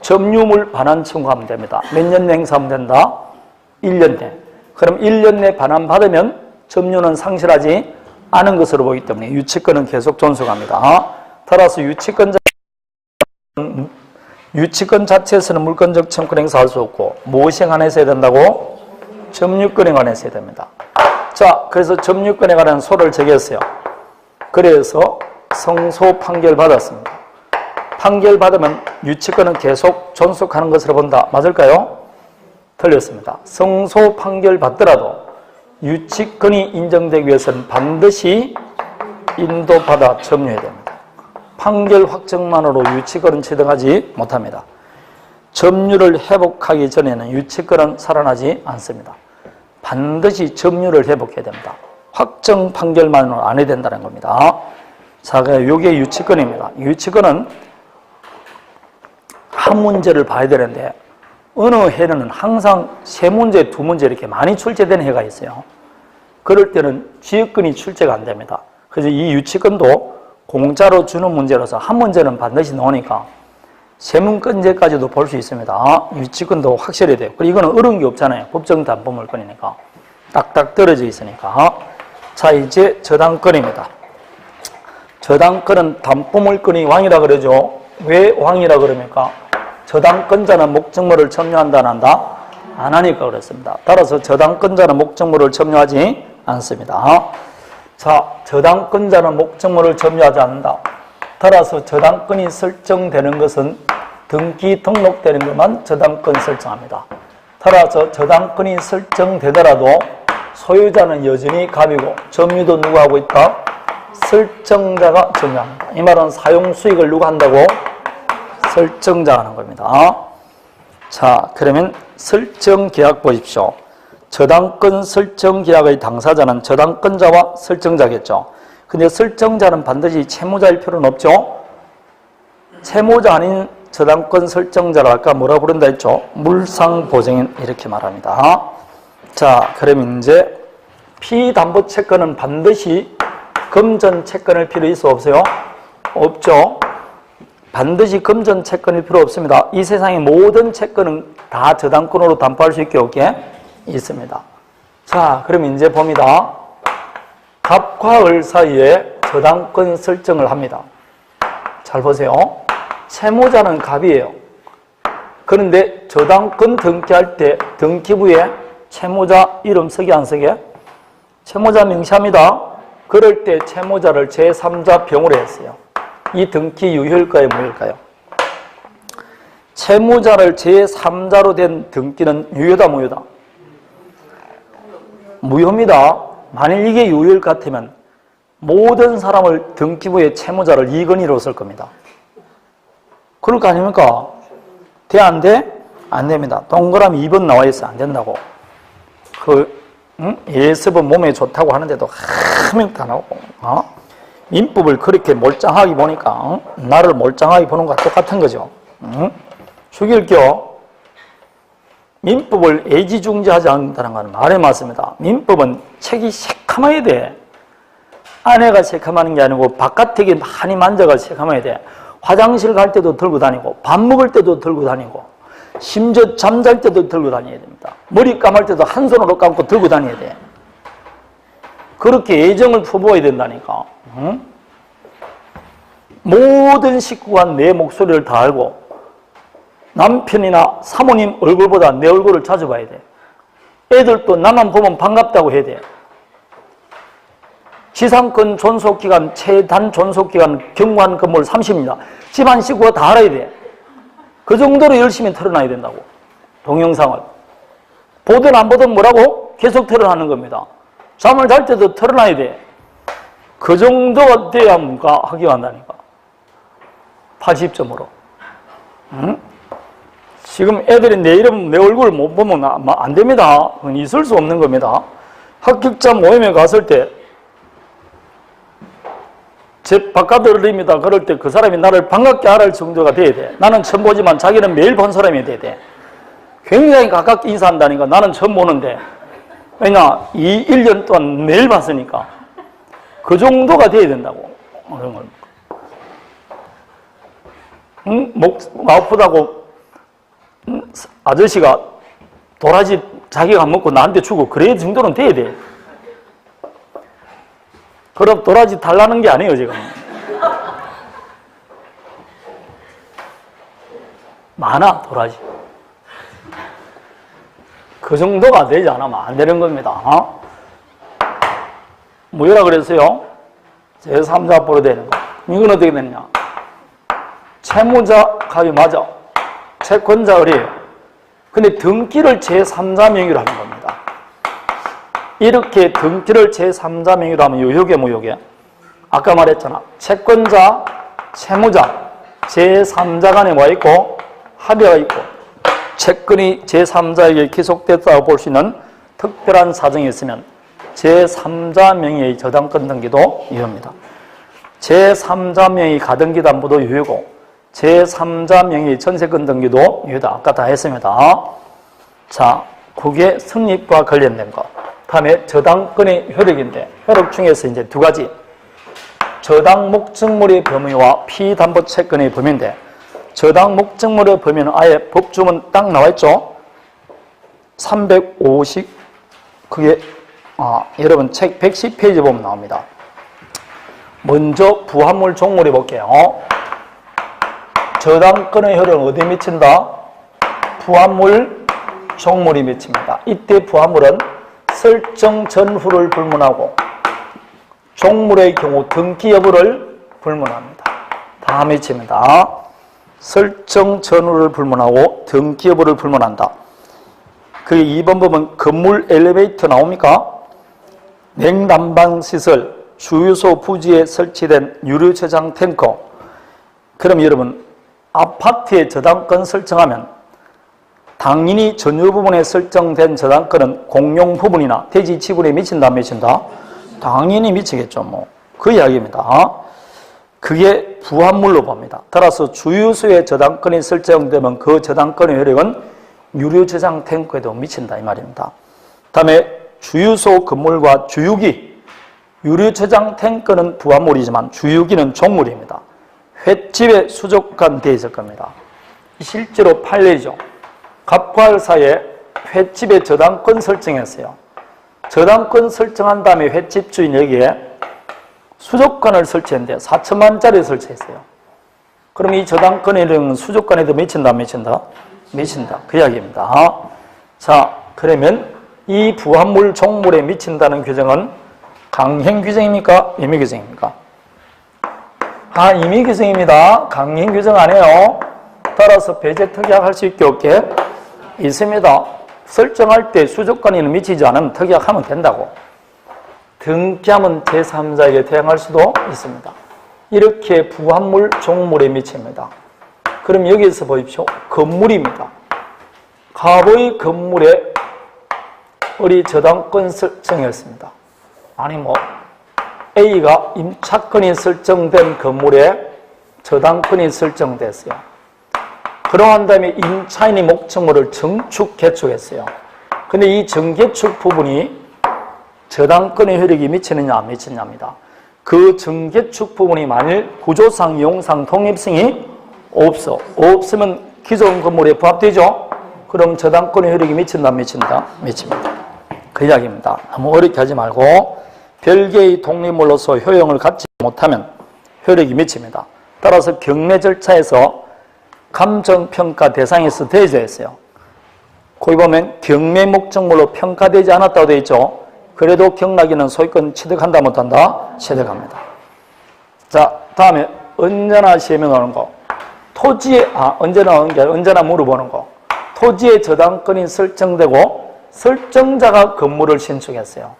점유물 반환 청구하면 됩니다. 몇 년 내 행사하면 된다? 1년 내. 그럼 1년 내 반환 받으면 점유는 상실하지 않은 것으로 보기 때문에 유치권은 계속 존속합니다. 따라서 유치권 자체에서는 물권적 청구권 행사할 수 없고 무엇에 관해서 해야 된다고? 점유권에 관해서 해야 됩니다. 자, 그래서 점유권에 관한 소를 제기했어요. 그래서 성소 판결 받았습니다. 판결 받으면 유치권은 계속 존속하는 것으로 본다. 맞을까요? 틀렸습니다. 성소 판결 받더라도 유치권이 인정되기 위해서는 반드시 인도받아 점유해야 됩니다. 판결 확정만으로 유치권은 취득하지 못합니다. 점유를 회복하기 전에는 유치권은 살아나지 않습니다. 반드시 점유를 회복해야 됩니다. 확정 판결만으로 안 해야 된다는 겁니다. 자, 이게 유치권입니다. 유치권은 한 문제를 봐야 되는데 어느 해는 항상 세 문제, 두 문제 이렇게 많이 출제되는 해가 있어요. 그럴 때는 지역권이 출제가 안 됩니다. 그래서 이 유치권도 공짜로 주는 문제라서 한 문제는 반드시 나오니까 세문권제까지도 볼 수 있습니다. 유치권도 확실히 돼요. 그리고 이거는 어려운 게 없잖아요. 법정 담보물권이니까. 딱딱 떨어져 있으니까. 자, 이제 저당권입니다. 저당권은 담보물권이 왕이라 그러죠. 왜 왕이라 그럽니까? 저당권자는 목적물을 점유한다, 안 한다? 안 하니까 그렇습니다. 따라서 저당권자는 목적물을 점유하지 않습니다. 자, 저당권자는 목적물을 점유하지 않는다. 따라서 저당권이 설정되는 것은 등기 등록되는 것만 저당권 설정합니다. 따라서 저당권이 설정되더라도 소유자는 여전히 갑이고 점유도 누가 하고 있다? 설정자가 점유합니다. 이 말은 사용 수익을 누가 한다고? 설정자가 하는 겁니다. 자, 그러면 설정계약 보십시오. 저당권 설정계약의 당사자는 저당권자와 설정자겠죠. 근데 설정자는 반드시 채무자일 필요는 없죠. 채무자 아닌 저당권 설정자를 아까 뭐라 부른다 했죠? 물상보증인 이렇게 말합니다. 자, 그럼 이제 피담보 채권은 반드시 금전 채권일 필요 있어 없어요? 없죠. 반드시 금전 채권일 필요 없습니다. 이 세상의 모든 채권은 다 저당권으로 담보할 수 있게 없게 있습니다. 자, 그럼 이제 봅니다. 갑과 을 사이에 저당권 설정을 합니다. 잘 보세요. 채무자는 갑이에요. 그런데 저당권 등기할 때 등기부에 채무자 이름 쓰게 안 쓰게? 채무자 명시합니다. 그럴 때 채무자를 제3자 병으로 했어요. 이 등기 유효일까요, 무효일까요? 채무자를 제3자로 된 등기는 유효다, 무효다? 무효입니다. 만일 이게 유효일 같으면 모든 사람을 등기부의 채무자를 이건희로 쓸 겁니다. 그럴 거 아닙니까? 돼, 안 돼? 안 됩니다. 동그라미 2번 나와 있어. 안 된다고. 예습은 몸에 좋다고 하는데도 하면 다 나오고, 민법을 그렇게 몰짱하게 보니까, 나를 몰짱하게 보는 것과 똑같은 거죠. 죽일게요. 민법을 애지중지하지 않는다는 건 말에 맞습니다. 민법은 책이 새카마야 돼. 안에가 새카마는 게 아니고 바깥에 많이 만져가 새카마야 돼. 화장실 갈 때도 들고 다니고 밥 먹을 때도 들고 다니고 심지어 잠잘 때도 들고 다녀야 됩니다. 머리 감을 때도 한 손으로 감고 들고 다녀야 돼. 그렇게 애정을 품어야 된다니까. 모든 식구가 내 목소리를 다 알고 남편이나 사모님 얼굴보다 내 얼굴을 자주 봐야 돼. 애들도 나만 보면 반갑다고 해야 돼. 지상권 존속기간, 최단 존속기간 경관 근무를 30입니다. 집안 식구가 다 알아야 돼. 그 정도로 열심히 털어놔야 된다고. 동영상을. 보든 안 보든 뭐라고? 계속 털어나는 겁니다. 잠을 잘 때도 털어놔야 돼. 그 정도가 돼야 뭔가 학교한다니까. 80점으로. 응? 지금 애들이 내 이름, 내 얼굴을 못 보면 안 됩니다. 그건 있을 수 없는 겁니다. 합격자 모임에 갔을 때, 제 바깥어른입니다. 그럴 때 그 사람이 나를 반갑게 알을 정도가 돼야 돼. 나는 처음 보지만 자기는 매일 본 사람이 돼야 돼. 굉장히 가깝게 인사한다니까. 나는 처음 보는데. 왜냐, 1년 동안 매일 봤으니까. 그 정도가 돼야 된다고. 그런 걸. 응? 목 아프다고 아저씨가 도라지 자기가 안 먹고 나한테 주고 그래야 정도는 돼야 돼. 그럼 도라지 달라는 게 아니에요, 지금. 많아, 도라지. 그 정도가 되지 않으면 안 되는 겁니다. 뭐라 그랬어요? 제3자보로 되는 거. 이건 어떻게 되느냐? 채무자 갑이 맞아. 채권자 을이에요. 근데 등기를 제3자 명의로 하는 겁니다. 이렇게 등기를 제3자 명의로 하면 요게 뭐요게? 아까 말했잖아. 채권자, 채무자, 제3자 간에 뭐 있고? 합의가 있고 채권이 제3자에게 기속됐다고 볼 수 있는 특별한 사정이 있으면 제3자 명의의 저당권 등기도 유효입니다. 제3자 명의 가등기 담보도 유효고 제3자 명의 전세권 등기도 유효다. 아까 다 했습니다. 자, 그게 성립과 관련된 거. 다음에 저당권의 효력인데 효력 중에서 이제 두 가지. 저당 목적물의 범위와 피담보 채권의 범위인데 저당 목적물의 범위는 아예 법주문 딱 나와 있죠. 350 그게 여러분 책 110페이지 보면 나옵니다. 먼저 부합물 종물해 볼게요. 저당권의 효력은 어디에 미친다? 부합물 종물이 미칩니다. 이때 부합물은 설정 전후를 불문하고 종물의 경우 등기 여부를 불문합니다. 다 미칩니다. 설정 전후를 불문하고 등기 여부를 불문한다. 그 2번 보면 건물 엘리베이터 나옵니까? 냉난방 시설, 주유소 부지에 설치된 유류 저장 탱커. 그럼 여러분 아파트에 저당권 설정하면 당연히 전유 부분에 설정된 저당권은 공용 부분이나 대지 지분에 미친다 안 미친다? 당연히 미치겠죠. 뭐 그 이야기입니다. 그게 부합물로 봅니다. 따라서 주유소에 저당권이 설정되면 그 저당권의 효력은 유류 저장 탱크에도 미친다 이 말입니다. 다음에 주유소 건물과 주유기, 유류 저장 탱크는 부합물이지만 주유기는 종물입니다. 횟집에 수족관 되어 있을 겁니다. 실제로 판례죠. 갑과 을 사이에 횟집에 저당권 설정했어요. 저당권 설정한 다음에 횟집 주인 여기에 수족관을 설치했는데 4천만 원짜리 설치했어요. 그럼 이 저당권의 이름은 수족관에도 미친다 안 미친다? 미친다. 그 이야기입니다. 자, 그러면 이 부합물 종물에 미친다는 규정은 강행 규정입니까? 임의 규정입니까? 임의 규정입니다. 강행 규정 아니에요. 따라서 배제 특약 할 수 있게 없게 있습니다. 설정할 때 수족관에는 미치지 않으면 특약하면 된다고. 등기하면 제3자에게 대항할 수도 있습니다. 이렇게 부합물 종물에 미칩니다. 그럼 여기서 보십시오. 건물입니다. 갑의 건물에 우리 저당권 설정했습니다. 아니 뭐 A가 임차권이 설정된 건물에 저당권이 설정됐어요. 그러한 다음에 임차인이 목적물을 정축, 개축했어요. 근데 이 정개축 부분이 저당권의 효력이 미치느냐 안 미치느냐입니다. 그 정개축 부분이 만일 구조상, 용상, 독립성이 없으면 기존 건물에 부합되죠? 그럼 저당권의 효력이 미친다 안 미친다? 미칩니다. 그 이야기입니다. 너무 어렵게 하지 말고 별개의 독립물로서 효용을 갖지 못하면 효력이 미칩니다. 따라서 경매 절차에서 감정평가 대상에서 대조했어요. 거기 보면 경매 목적물로 평가되지 않았다고 되어 있죠. 그래도 경락인은 소유권 취득한다 못한다? 취득합니다. 자, 다음에 언제나 시험에 나오는 거. 토지에, 언제나 나오는 게 아니라 언제나 물어보는 거. 토지에 저당권이 설정되고 설정자가 건물을 신축했어요.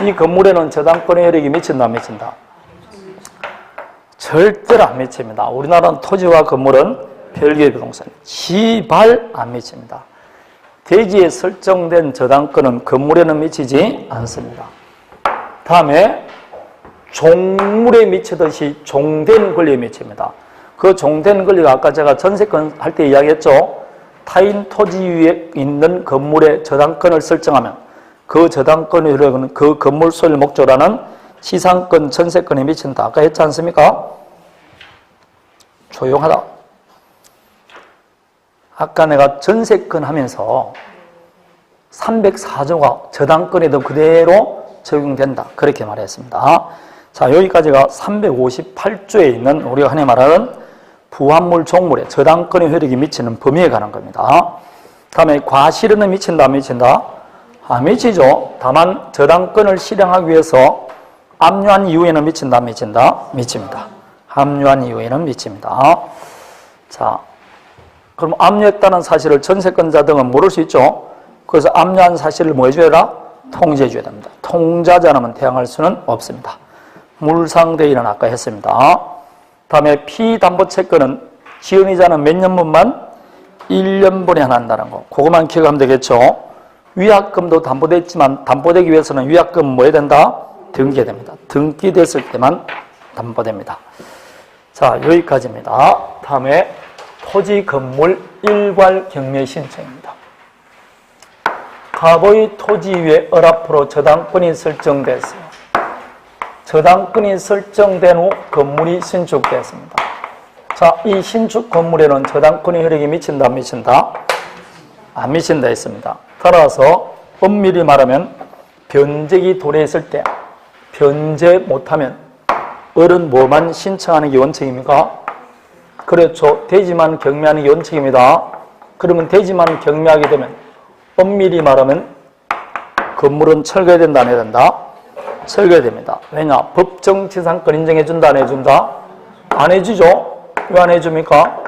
이 건물에는 저당권의 효력이 미친다 안 미친다? 절대로 안 미칩니다. 우리나라는 토지와 건물은 별개의 부동산, 지발 안 미칩니다. 대지에 설정된 저당권은 건물에는 미치지 않습니다. 다음에 종물에 미치듯이 종된 권리에 미칩니다. 그 종된 권리가 아까 제가 전세권 할 때 이야기했죠. 타인 토지 위에 있는 건물의 저당권을 설정하면 그 저당권의 효력은 그 건물 소유를 목적으로 하는 시상권, 전세권에 미친다. 아까 했지 않습니까? 조용하다. 아까 내가 전세권 하면서 304조가 저당권에도 그대로 적용된다. 그렇게 말했습니다. 자, 여기까지가 358조에 있는 우리가 흔히 말하는 부합물, 종물에 저당권의 효력이 미치는 범위에 관한 겁니다. 다음에 과실에는 미친다, 안 미친다? 안 미치죠. 다만 저당권을 실행하기 위해서 압류한 이후에는 미친다, 안 미친다? 미칩니다. 압류한 이후에는 미칩니다. 자, 그럼 압류했다는 사실을 전세권자 등은 모를 수 있죠. 그래서 압류한 사실을 뭐 해줘야? 통지해 줘야 됩니다. 통지하지 않으면 대항할 수는 없습니다. 물상대위는 아까 했습니다. 다음에 피담보채권은 지연이자는 몇 년분만? 1년분에 하나 한다는 거. 그것만 기억하면 되겠죠. 위약금도 담보됐지만 담보되기 위해서는 위약금 뭐 해야 된다? 등기됩니다. 등기됐을 때만 담보됩니다. 자, 여기까지입니다. 다음에 토지 건물 일괄 경매 신청입니다. 가보의 토지 위에 얼합으로 저당권이 설정됐어요. 저당권이 설정된 후 건물이 신축됐습니다. 자, 이 신축 건물에는 저당권의 효력이 미친다, 안 미친다? 안 미친다 했습니다. 따라서 엄밀히 말하면 변제기 도래했을 때 변제 못하면 어른 뭐만 신청하는 게 원칙입니까? 그렇죠. 대지만 경매하는 게 원칙입니다. 그러면 대지만 경매하게 되면 엄밀히 말하면 건물은 철거된다, 안 해야 된다? 철거됩니다. 왜냐? 법정지상권 인정해준다, 안 해준다? 안 해주죠. 왜 안 해줍니까?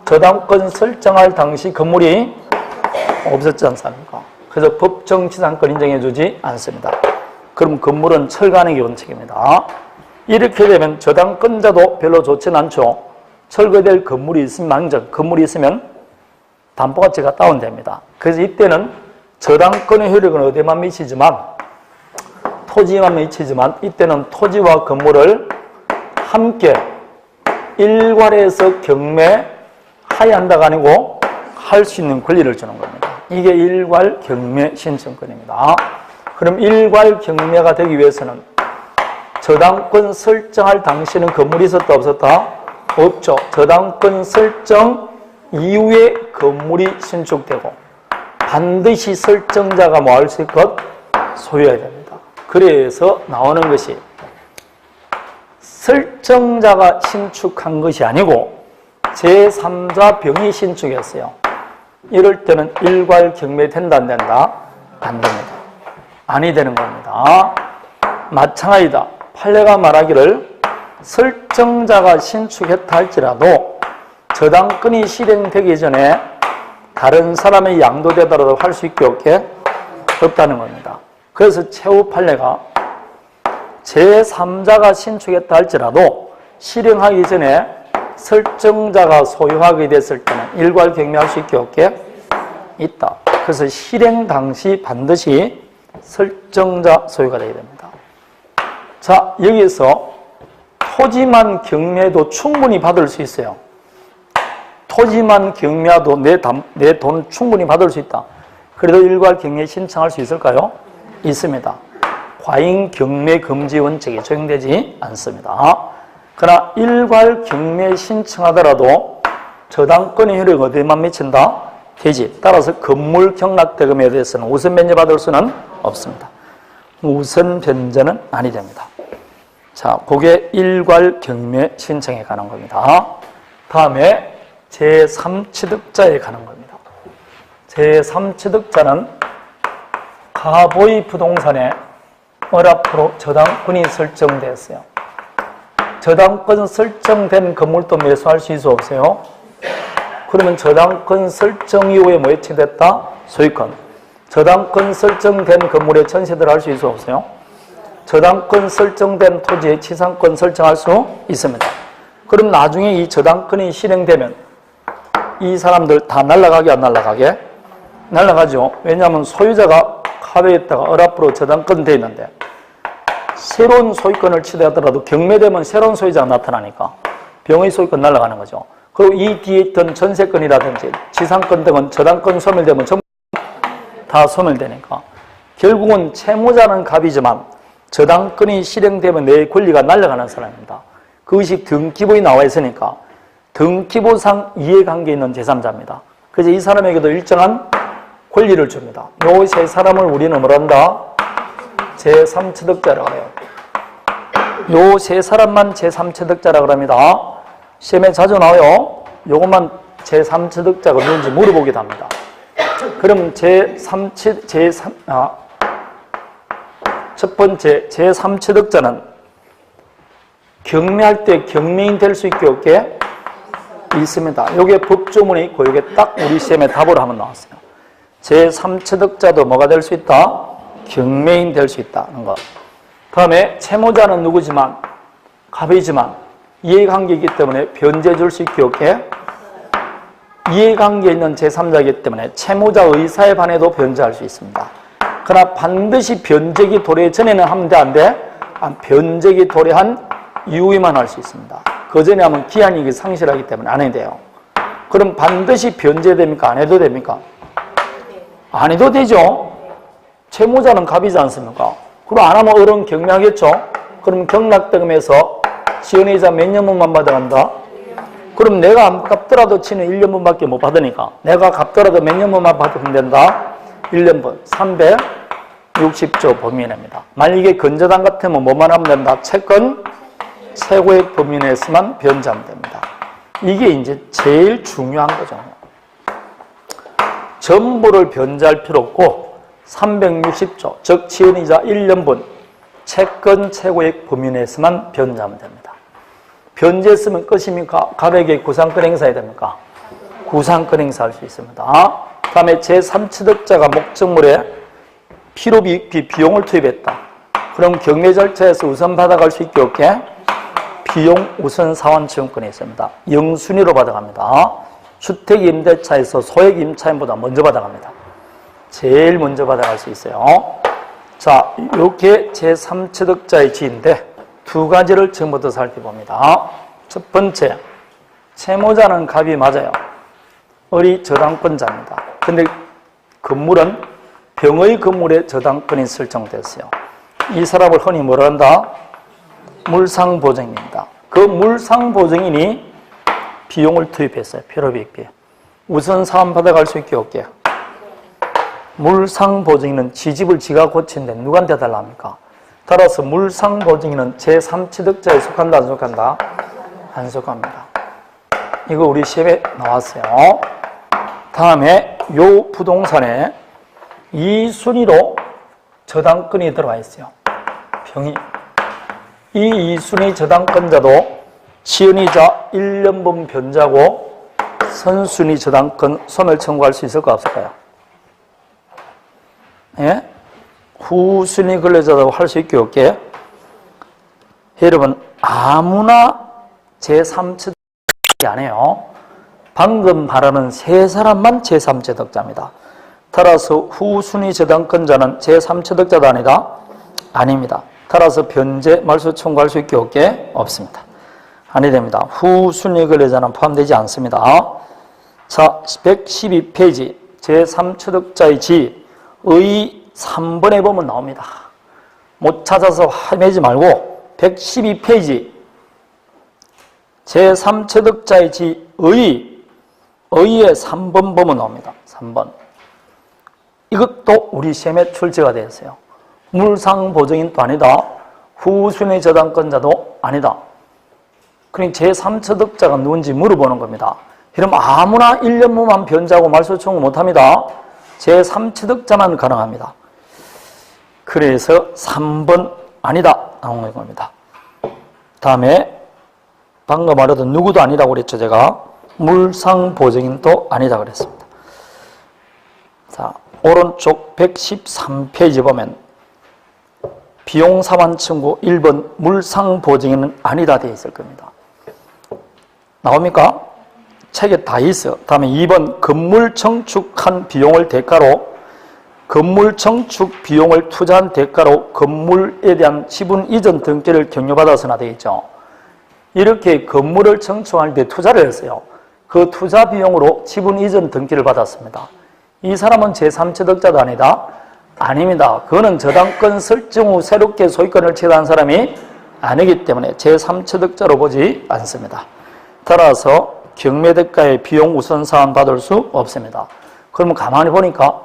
저당권 설정할 당시 건물이 없었지 않습니까? 그래서 법정지상권 인정해주지 않습니다. 그럼 건물은 철거하는 게 원칙입니다. 이렇게 되면 저당권자도 별로 좋진 않죠. 철거될 건물이 있으면 망정, 건물이 있으면 담보가치가 다운됩니다. 그래서 이때는 저당권의 효력은 어디만 미치지만 토지만 미치지만 이때는 토지와 건물을 함께 일괄해서 경매하여 한다가 아니고 할 수 있는 권리를 주는 겁니다. 이게 일괄 경매 신청권입니다. 그럼 일괄 경매가 되기 위해서는 저당권 설정할 당시에는 건물이 있었다, 없었다? 없죠. 저당권 설정 이후에 건물이 신축되고 반드시 설정자가 뭐 할 수 있것? 소유해야 됩니다. 그래서 나오는 것이 설정자가 신축한 것이 아니고 제3자 병이 신축했어요. 이럴 때는 일괄 경매 된다, 안 된다? 안 됩니다. 아니 되는 겁니다. 마찬가지다. 판례가 말하기를 설정자가 신축했다 할지라도 저당권이 실행되기 전에 다른 사람의 양도되더라도 할 수 있게 없게 없다는 겁니다. 그래서 최후 판례가 제3자가 신축했다 할지라도 실행하기 전에 설정자가 소유하게 됐을 때는 일괄 경매할 수 있게 없게 있다. 그래서 실행 당시 반드시 설정자 소유가 되게 됩니다. 자, 여기서 토지만 경매도 충분히 받을 수 있어요. 토지만 경매도 내 돈 충분히 받을 수 있다. 그래도 일괄 경매 신청할 수 있을까요? 있습니다. 과잉 경매 금지 원칙이 적용되지 않습니다. 그러나 일괄 경매 신청하더라도 저당권의 효력 어디에만 미친다? 대지. 따라서 건물 경락대금에 대해서는 우선 변제받을 수는 없습니다. 우선 변제는 아니 됩니다. 자, 그게 일괄 경매 신청에 관한 겁니다. 다음에 제3취득자에 관한 겁니다. 제3취득자는 가보의 부동산에 얼합으로 저당권이 설정됐어요. 저당권 설정된 건물도 매수할 수 있어 없어요? 그러면 저당권 설정 이후에 뭐 해체됐다? 소유권. 저당권 설정된 건물에 전세들 할 수 있어 없어요? 저당권 설정된 토지에 치상권 설정할 수 있습니다. 그럼 나중에 이 저당권이 실행되면 이 사람들 다 날아가게 안 날아가게? 날아가죠. 왜냐하면 소유자가 카드에다가 어랍으로 저당권 돼 있는데 새로운 소유권을 취득하더라도 경매되면 새로운 소유자가 나타나니까 병의 소유권 날아가는 거죠. 그리고 이 뒤에 있던 전세권이라든지 지상권 등은 저당권 소멸되면 전부 다 소멸되니까 결국은 채무자는 갑이지만 저당권이 실행되면 내 권리가 날아가는 사람입니다. 그것이 등기부에 나와 있으니까 등기부상 이해관계 있는 제3자입니다. 그래서 이 사람에게도 일정한 권리를 줍니다. 요 세 사람을 우리는 뭐라 한다? 제3취득자라고 해요. 요 세 사람만 제3취득자라고 합니다. 시험에 자주 나와요. 요것만 제3취득자가 누군지 물어보기도 합니다. 그럼 첫 번째 제3취득자는 경매할 때 경매인 될 수 있게 없게 있습니다. 요게 법조문에 있고 요게 딱 우리 시험에 답으로 한번 나왔어요. 제3취득자도 뭐가 될 수 있다? 경매인 될 수 있다는 것. 다음에 채무자는 누구지만 갑이지만 이해관계이기 때문에 변제 줄 수 있게 없게 이해관계 있는 제3자이기 때문에 채무자 의사에 반해도 변제할 수 있습니다. 그러나 반드시 변제기 도래 전에는 하면 돼, 안 돼? 변제기 도래한 이후에만 할 수 있습니다. 그 전에 하면 기한이 상실하기 때문에 안 해도 돼요. 그럼 반드시 변제됩니까? 안 해도 됩니까? 안 해도 되죠. 채무자는 갑이지 않습니까? 그럼 안 하면 어른 경매하겠죠? 그럼 경락대금에서 지연이자 몇 년분만 받아간다? 그럼 내가 안 갚더라도 치는 1년분밖에 못 받으니까 내가 갚더라도 몇 년분만 받으면 된다? 1년분 360조 범위 내입니다. 만약 이게 건저당 같으면 뭐만 하면 된다? 채권 최고액 범위 내에서만 변제하면 됩니다. 이게 이제 제일 중요한 거죠. 전부를 변제할 필요 없고 360조, 즉 지연이자 1년분 채권 최고액 범위 내에서만 변제하면 됩니다. 변제했으면 끝입니까? 갑에게 구상권 행사해야 됩니까? 구상권 행사할 수 있습니다. 다음에 제3취득자가 목적물에 필요비 비용을 투입했다. 그럼 경매 절차에서 우선 받아갈 수 있게 없게 비용 우선 사원지원권이 있습니다. 영순위로 받아갑니다. 주택임대차에서 소액임차인보다 먼저 받아갑니다. 제일 먼저 받아갈 수 있어요. 자, 이렇게 제3취득자의 지인데 두 가지를 처음부터 살펴봅니다. 첫 번째, 채무자는 갑이 맞아요. 을이 저당권자입니다. 근데 건물은 병의 건물에 저당권이 설정됐어요. 이 사람을 흔히 뭐라 한다? 물상보증입니다. 그 물상보증인이 비용을 투입했어요. 필요비익비. 우선 사원 받아갈 수 있게 없게. 물상보증인은 지집을 지가 고친데 누구한테 달랍니까? 따라서 물상보증인은 제3취득자에 속한다, 안 속한다? 안 속합니다. 이거 우리 시험에 나왔어요. 다음에 요 부동산에 2순위로 저당권이 들어와 있어요. 병이. 이 2순위 저당권자도 지연이자 1년분 변제하고 선순위 저당권 소멸 청구할 수 있을까 없을까요? 예? 후순위 근로자도 할 수 있게 없게. 여러분 아무나 제3취득이 아니에요. 방금 말하는 세 사람만 제3취득자입니다. 따라서 후순위 저당권자는 제3취득자도 아니다? 아닙니다. 따라서 변제 말소 청구할 수 있게 없게? 없습니다. 아니 됩니다. 후순위 근로자는 포함되지 않습니다. 자, 112페이지 제3취득자의 지의 3번에 보면 나옵니다. 못 찾아서 헤매지 말고 112페이지 제3취득자의 지의 의의 3번 보면 나옵니다. 3번. 이것도 우리 시험에 출제가 되어 있어요. 물상보증인도 아니다. 후순위 저당권자도 아니다. 그러니까 제3취득자가 누군지 물어보는 겁니다. 그럼 아무나 1년무만 변제하고 말소 청구 못합니다. 제3취득자만 가능합니다. 그래서 3번 아니다 나오는 겁니다. 다음에 방금 말했던 누구도 아니라고 그랬죠. 제가 물상보증인도 아니다 그랬습니다. 자, 오른쪽 113페이지 보면 비용 상환 청구 1번 물상 보증인은 아니다 되어 있을 겁니다. 나옵니까? 책에 다 있어요. 다음에 2번 건물 청축한 비용을 대가로 건물 청축 비용을 투자한 대가로 건물에 대한 지분 이전 등기를 경료받아서나 되어 있죠. 이렇게 건물을 청축할 때 투자를 했어요. 그 투자 비용으로 지분 이전 등기를 받았습니다. 이 사람은 제3취득자도 아니다? 아닙니다. 그거는 저당권 설정 후 새롭게 소유권을 취득한 사람이 아니기 때문에 제3취득자로 보지 않습니다. 따라서 경매대가의 비용 우선 상환 받을 수 없습니다. 그러면 가만히 보니까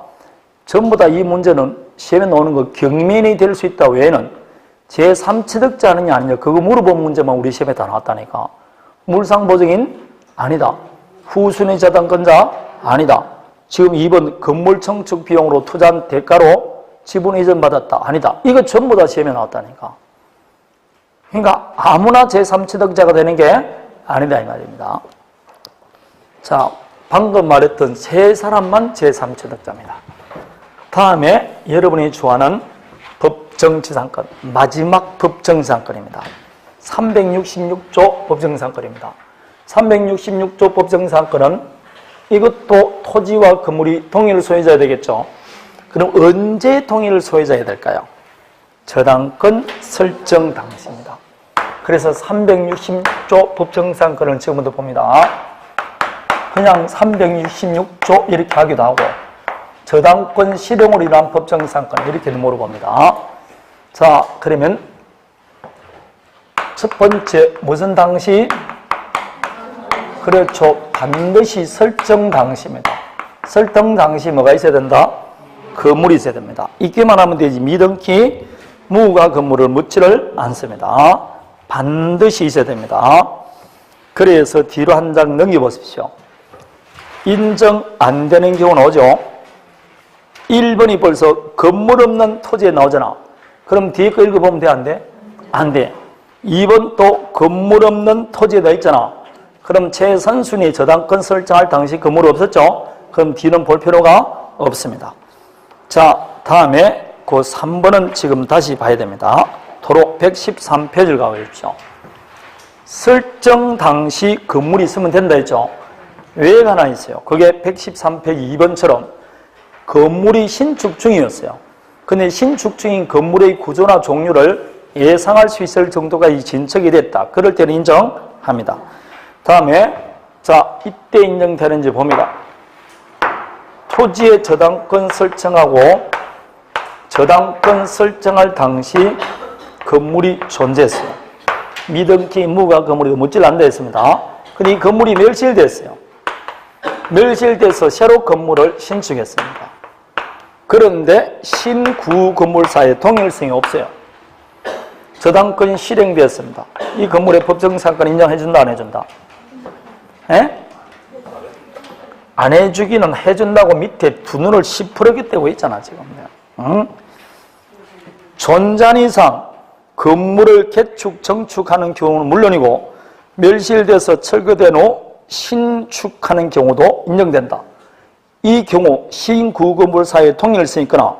전부 다 이 문제는 시험에 나오는 거 경매인이 될 수 있다 외에는 제3취득자느냐 아니냐 그거 물어본 문제만 우리 시험에 다 나왔다니까. 물상보증인? 아니다. 후순위 저당권자? 아니다. 지금 2번 건물 청축 비용으로 투자한 대가로 지분 이전 받았다. 아니다. 이거 전부 다 시험에 나왔다니까. 그러니까 아무나 제3취득자가 되는 게 아니다 이 말입니다. 자, 방금 말했던 세 사람만 제3취득자입니다. 다음에 여러분이 좋아하는 법정지상권, 마지막 법정지상권입니다. 366조 법정지상권입니다. 366조 법정지상권은 이것도 토지와 건물이 동일 소유자야 되겠죠. 그럼 언제 동일 소유자야 될까요? 저당권 설정 당시입니다. 그래서 360조 법정지상권을 지금부터 봅니다. 그냥 366조 이렇게 하기도 하고 저당권 실용으로 인한 법정지상권 이렇게도 물어봅니다. 자, 그러면 첫 번째 무슨 당시? 그렇죠. 반드시 설정 당시입니다. 설정 당시 뭐가 있어야 된다? 건물이 있어야 됩니다. 있기만 하면 되지 미등기 무가 건물을 묻지를 않습니다. 반드시 있어야 됩니다. 그래서 뒤로 한 장 넘겨보십시오. 인정 안 되는 경우는 오죠. 1번이 벌써 건물 없는 토지에 나오잖아. 그럼 뒤에 거 읽어보면 돼? 안 돼? 안 돼. 2번 또 건물 없는 토지에 나 있잖아. 그럼 최선순위 저당권 설정할 당시 건물 없었죠? 그럼 뒤는 볼 필요가 없습니다. 자, 다음에 그 3번은 지금 다시 봐야 됩니다. 도로 113페이지를 가보십시오. 설정 당시 건물이 있으면 된다 했죠? 외가 하나 있어요. 그게 113페이지 2번처럼 건물이 신축 중이었어요. 근데 신축 중인 건물의 구조나 종류를 예상할 수 있을 정도가 진척이 됐다. 그럴 때는 인정합니다. 다음에 자 이때 인정되는지 봅니다. 토지의 저당권 설정하고 저당권 설정할 당시 건물이 존재했어요. 미등기 무가 건물이 묻질 않다 했습니다. 근데 이 건물이 멸실됐어요. 멸실돼서 새로 건물을 신축했습니다. 그런데 신구 건물사의 동일성이 없어요. 저당권이 실행되었습니다. 이 건물의 법정지상권 인정해준다 안 해준다? 에? 안 해주기는 해준다고 밑에 두 눈을 시퍼렇게 떼고 있잖아 지금. 응? 존재한 이상 건물을 개축 정축하는 경우는 물론이고 멸실돼서 철거된 후 신축하는 경우도 인정된다. 이 경우 신구건물사의 통일성이 있거나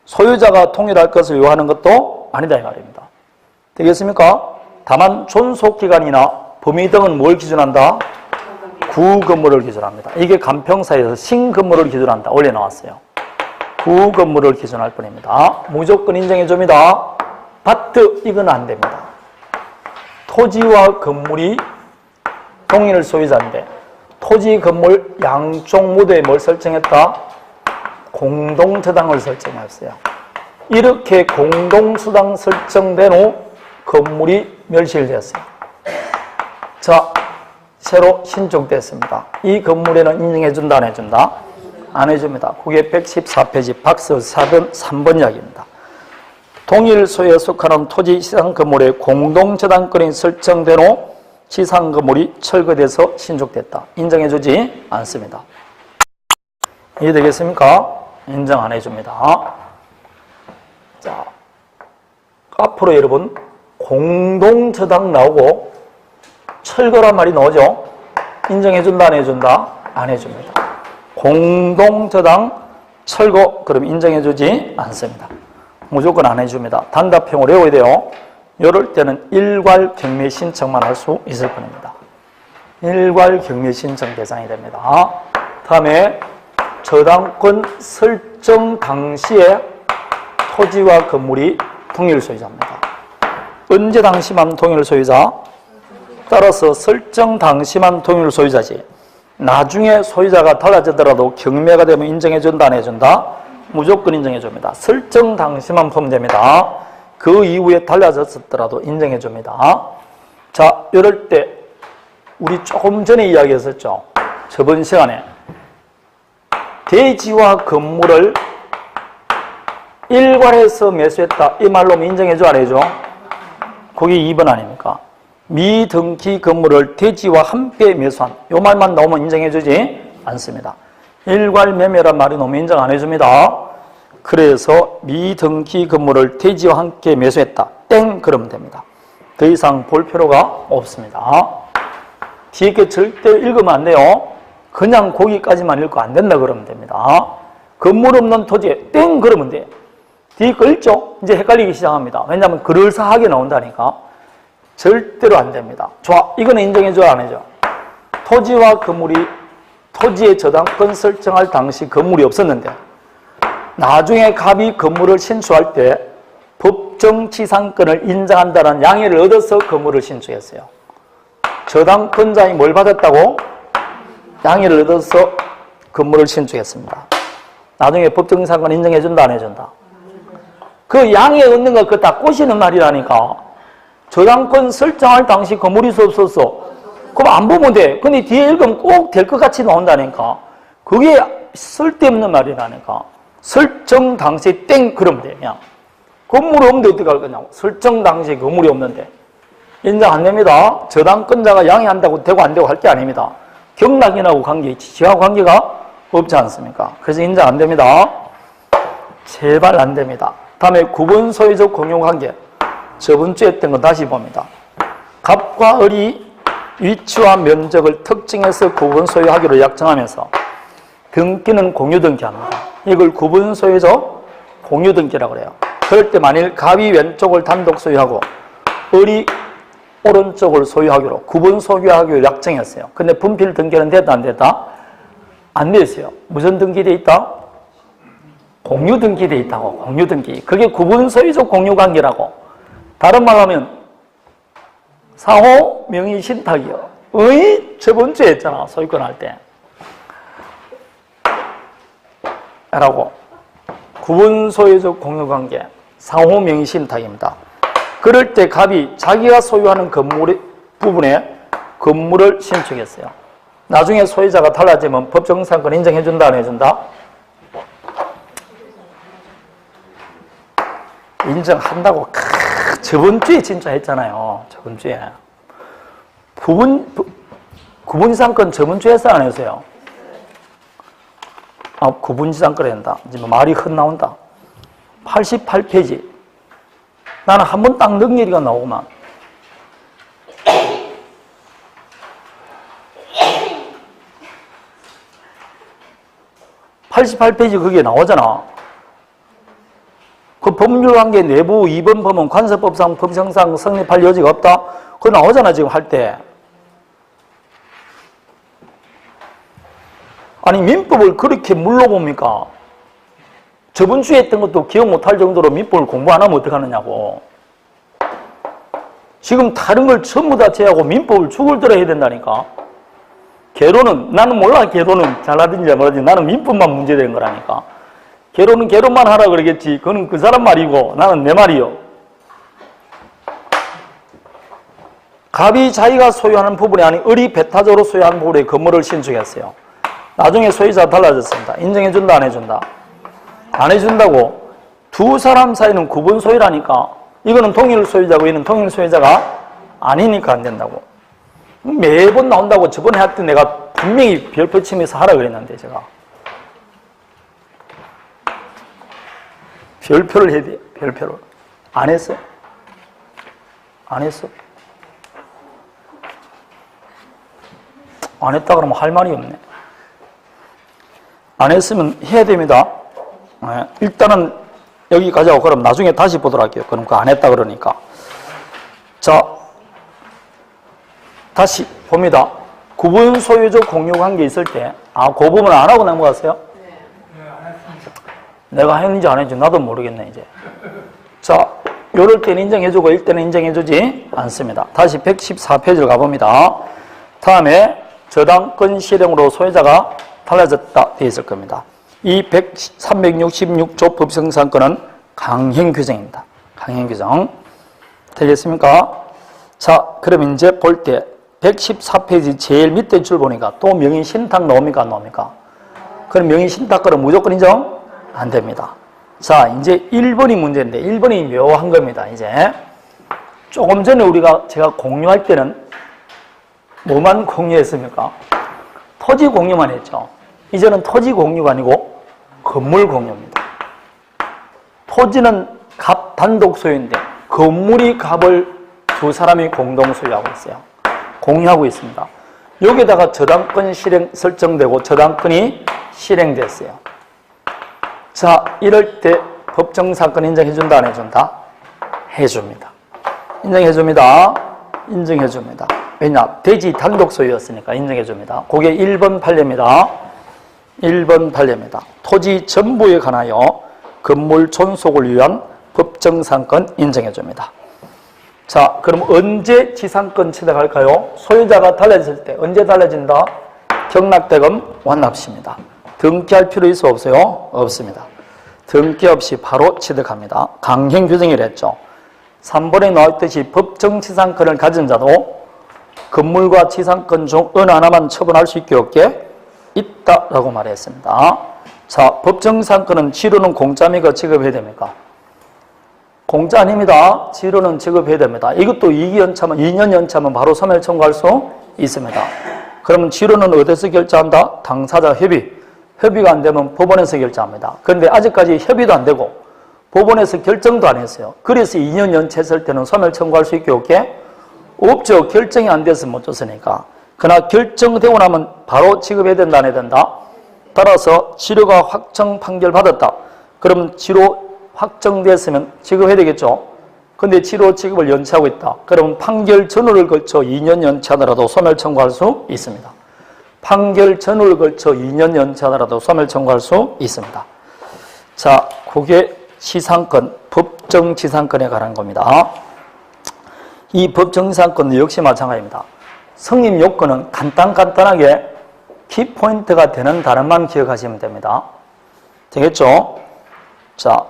소유자가 통일할 것을 요하는 것도 아니다 이 말입니다. 되겠습니까? 다만 존속기간이나 범위 등은 뭘 기준한다? 구건물을 기준합니다. 이게 간평사에서 신건물을 기준한다. 원래 나왔어요. 구건물을 기준할 뿐입니다. 무조건 인정해줍니다. 밭 이건 안 됩니다. 토지와 건물이 동일 소유자인데 토지, 건물 양쪽 모두에 뭘 설정했다? 공동저당을 설정했어요. 이렇게 공동수당 설정된 후 건물이 멸실되었어요. 자, 새로 신축됐습니다. 이 건물에는 인정해준다, 안 해준다? 안 해줍니다. 그게 114페이지 박스 4번 3번 이야기입니다. 동일 소유에 속하는 토지 시상 건물의 공동저당권이 설정된 후 지상 건물이 철거돼서 신축됐다. 인정해주지 않습니다. 이해되겠습니까? 인정 안 해줍니다. 자, 앞으로 여러분 공동저당 나오고 철거란 말이 나오죠? 인정해준다 안 해준다? 안 해줍니다. 공동저당 철거 그럼 인정해주지 않습니다. 무조건 안 해줍니다. 단답형으로 외워야 돼요. 이럴 때는 일괄 경매 신청만 할 수 있을 뿐입니다. 일괄 경매 신청 대상이 됩니다. 다음에 저당권 설정 당시에 토지와 건물이 동일 소유자입니다. 언제 당시만 동일 소유자? 따라서 설정 당시만 동일 소유자지. 나중에 소유자가 달라지더라도 경매가 되면 인정해준다, 안 해준다? 무조건 인정해줍니다. 설정 당시만 포함됩니다. 그 이후에 달라졌더라도 인정해줍니다. 자, 이럴 때 우리 조금 전에 이야기했었죠. 저번 시간에 대지와 건물을 일괄해서 매수했다. 이 말로 인정해줘, 안 해줘? 그게 2번 아닙니까? 미등기 건물을 대지와 함께 매수한 이 말만 나오면 인정해주지 않습니다. 일괄 매매란 말이 너무 인정 안 해줍니다. 그래서 미등기 건물을 대지와 함께 매수했다. 땡 그러면 됩니다. 더 이상 볼 필요가 없습니다. 뒤에 게 절대로 읽으면 안 돼요. 그냥 거기까지만 읽고 안 된다 그러면 됩니다. 건물 없는 토지에 땡 그러면 돼. 뒤에 거 읽죠? 이제 헷갈리기 시작합니다. 왜냐하면 그럴싸하게 나온다니까. 절대로 안 됩니다. 좋아. 이거는 인정해줘야 안 해줘? 토지와 건물이 토지의 저당권 설정할 당시 건물이 없었는데 나중에 갑이 건물을 신축할 때 법정치상권을 인정한다는 양해를 얻어서 건물을 신축했어요. 저당권자이 뭘 받았다고? 양해를 얻어서 건물을 신축했습니다. 나중에 법정치상권 인정해준다, 안 해준다? 그 양해 얻는 거 그거 다 꼬시는 말이라니까. 저당권 설정할 당시 건물이 없었어. 그럼 안 보면 돼. 근데 뒤에 읽으면 꼭 될 것 같이 나온다니까. 그게 쓸데없는 말이라니까. 설정 당시에 땡 그러면 돼. 그냥. 건물이 없는데 어떻게 할 거냐고. 설정 당시에 건물이 없는데. 인정 안 됩니다. 저당권자가 양해한다고 되고 안 되고 할 게 아닙니다. 경락인하고 관계 있지. 지하고 관계가 없지 않습니까? 그래서 인정 안 됩니다. 제발 안 됩니다. 다음에 구분 소유적 공유관계. 저번 주에 했던 거 다시 봅니다. 갑과 을이 위치와 면적을 특정해서 구분 소유하기로 약정하면서 등기는 공유 등기합니다. 이걸 구분 소유적 공유 등기라고 그래요. 그럴 때 만일 갑이 왼쪽을 단독 소유하고 을이 오른쪽을 소유하기로 구분 소유하기로 약정했어요. 근데 분필 등기는 됐다 안 됐다? 안 됐어요. 무슨 등기돼 있다? 공유 등기돼 있다고. 공유 등기. 그게 구분 소유적 공유 관계라고. 다른 말로 하면 상호 명의 신탁이요. 저번 주에 했잖아. 소유권 할 때. 라고. 구분 소유적 공유 관계. 상호 명의 신탁입니다. 그럴 때 갑이 자기가 소유하는 건물 부분에 건물을 신축했어요. 나중에 소유자가 달라지면 법정상권 인정해준다, 안 해준다? 인정한다고. 저번 주에 진짜 했잖아요. 저번 주에. 구분지상권 저번 주에 했어, 안 했어요? 구분지상권 한다. 이제 뭐 말이 헛나온다. 88페이지. 나는 한 번 딱 능일이가 나오구만. 88페이지 그게 나오잖아. 그 법률관계 내부 2번 법은 관세법상 법정상 성립할 여지가 없다. 그거 나오잖아 지금 할 때. 아니 민법을 그렇게 물러봅니까? 저번 주에 했던 것도 기억 못할 정도로 민법을 공부 안 하면 어떡하느냐고. 지금 다른 걸 전부 다 제하고 민법을 죽을 들어 해야 된다니까. 개론은 나는 몰라. 개론은 잘하든지 못하든지 나는 민법만 문제된 거라니까. 개론은 개론만 하라 그러겠지. 그거는 그 사람 말이고 나는 내 말이요. 갑이 자기가 소유하는 부분이 아닌 을이 배타적으로 소유하는 부분에 건물을 신축했어요. 나중에 소유자가 달라졌습니다. 인정해준다, 안 해준다? 안 해준다고. 두 사람 사이는 구분 소유라니까. 이거는 동일 소유자고 이는 동일 소유자가 아니니까 안 된다고. 매번 나온다고 저번에 할 때 내가 분명히 별표 치면서 하라 그랬는데 제가. 별표를 해야 돼. 별표를. 안 했어? 안 했어? 안 했다 그러면 할 말이 없네. 안 했으면 해야 됩니다. 일단은 여기까지 하고 그럼 나중에 다시 보도록 할게요. 그럼 그거 안 했다 그러니까. 자, 다시 봅니다. 구분 소유적 공유 관계 있을 때, 그 부분 안 하고 넘어갔어요? 네, 안 했습니다. 내가 했는지 안 했는지 나도 모르겠네, 이제. 자, 요럴 때는 인정해주고, 이럴 때는 인정해주지 않습니다. 다시 114페이지를 가봅니다. 다음에 저당권 실행으로 소유자가 달라졌다 되어 있을 겁니다. 이 366조 법정상권은 강행규정입니다. 강행규정. 되겠습니까? 자, 그럼 이제 볼 때 114페이지 제일 밑에 줄 보니까 또 명의신탁 나옵니까? 안 나옵니까? 그럼 명의신탁권은 무조건 인정? 안 됩니다. 자, 이제 1번이 문제인데 1번이 묘한 겁니다. 이제 조금 전에 제가 공유할 때는 뭐만 공유했습니까? 토지 공유만 했죠. 이제는 토지 공유가 아니고 건물 공유입니다. 토지는 갑 단독 소유인데 건물이 갑을 두 사람이 공동 소유하고 있어요. 공유하고 있습니다. 여기다가 저당권 실행 설정되고 저당권이 실행됐어요. 자, 이럴 때 법정사건 인정해준다, 안 해준다? 해줍니다. 인정해줍니다. 인정해줍니다. 왜냐? 대지 단독 소유였으니까 인정해줍니다. 그게 1번 판례입니다. 1번 판례입니다. 토지 전부에 관하여 건물 존속을 위한 법정상권 인정해줍니다. 자, 그럼 언제 지상권 취득할까요? 소유자가 달라질 때. 언제 달라진다? 경락대금 완납시입니다. 등기할 필요 있어 없어요? 없습니다. 등기 없이 바로 취득합니다. 강행규정이랬죠. 3번에 나왔듯이 법정지상권을 가진 자도 건물과 지상권 중 어느 하나만 처분할 수 있게 없게 있다라고 말했습니다. 자, 법정지상권은 지료는 공짜입니까? 지급해야 됩니까? 공짜 아닙니다. 지료는 지급해야 됩니다. 이것도 2년 연차면 바로 소멸 청구할 수 있습니다. 그러면 지료는 어디서 결제한다? 당사자 협의. 협의가 안 되면 법원에서 결제합니다. 그런데 아직까지 협의도 안 되고 법원에서 결정도 안 했어요. 그래서 2년 연체했을 때는 소멸 청구할 수 있게 없게? 없죠. 결정이 안 돼서 못 줬으니까. 그러나 결정되고 나면 바로 지급해야 된다, 안 해야 된다? 따라서 지료가 확정 판결 받았다. 그러면 지료 확정됐으면 지급해야 되겠죠. 근데 지료 지급을 연체하고 있다. 그러면 판결 전후를 걸쳐 2년 연체하더라도 소멸 청구할 수 있습니다. 판결 전후를 걸쳐 2년 연체하더라도 소멸 청구할 수 있습니다. 자, 그게 지상권, 법정지상권에 관한 겁니다. 이 법정지상권은 역시 마찬가지입니다. 성립 요건은 간단하게 키포인트가 되는 단어만 기억하시면 됩니다. 되겠죠? 자,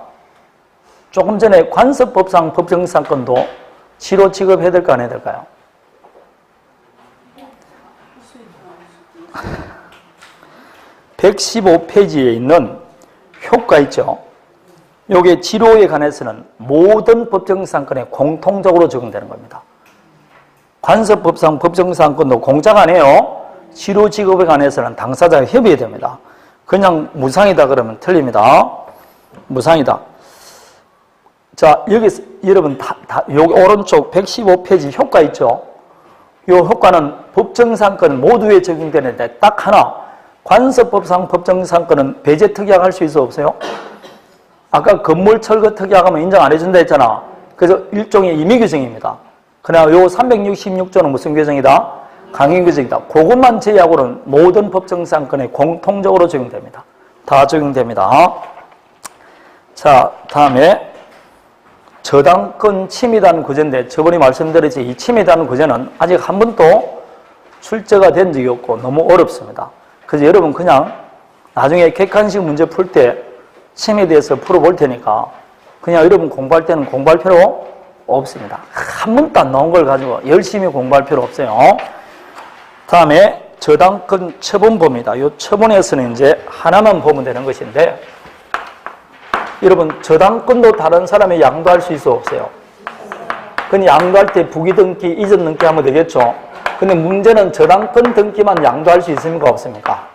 조금 전에 관습법상 법정지상권도 지로 지급해야 될까 안 해야 될까요? 115페이지에 있는 효과 있죠. 요게 지로에 관해서는 모든 법정지상권에 공통적으로 적용되는 겁니다. 관습법상 법정지상권도 공짜가 아니에요. 지로 지급에 관해서는 당사자가 협의해야 됩니다. 그냥 무상이다 그러면 틀립니다. 무상이다. 자, 여기서 여러분 여기 오른쪽 115페이지 효과 있죠. 이 효과는 법정지상권 모두에 적용되는데 딱 하나, 관습법상 법정지상권은 배제 특약 할 수 있어 없어요? 아까 건물 철거 특약하면 인정 안 해준다 했잖아. 그래서 일종의 임의 규정입니다. 그러나 요 366조는 무슨 규정이다? 강행 규정이다. 그것만 제외하고는 모든 법정지상권에 공통적으로 적용됩니다. 다 적용됩니다. 자, 다음에 저당권 침해단 구제인데 저번에 말씀드렸지 이 침해단 구제는 아직 한 번도 출제가 된 적이 없고 너무 어렵습니다. 그래서 여러분 그냥 나중에 객관식 문제 풀 때 침해에 대해서 풀어볼 테니까 그냥 여러분 공부할 때는 공부할 필요 없습니다. 한 번도 안 나온 걸 가지고 열심히 공부할 필요 없어요. 다음에 저당권 처분법입니다. 이 처분에서는 이제 하나만 보면 되는 것인데 여러분 저당권도 다른 사람이 양도할 수 있어 없어요? 근데 양도할 때 부기등기, 이전등기 하면 되겠죠? 근데 문제는 저당권 등기만 양도할 수 있습니까? 없습니까?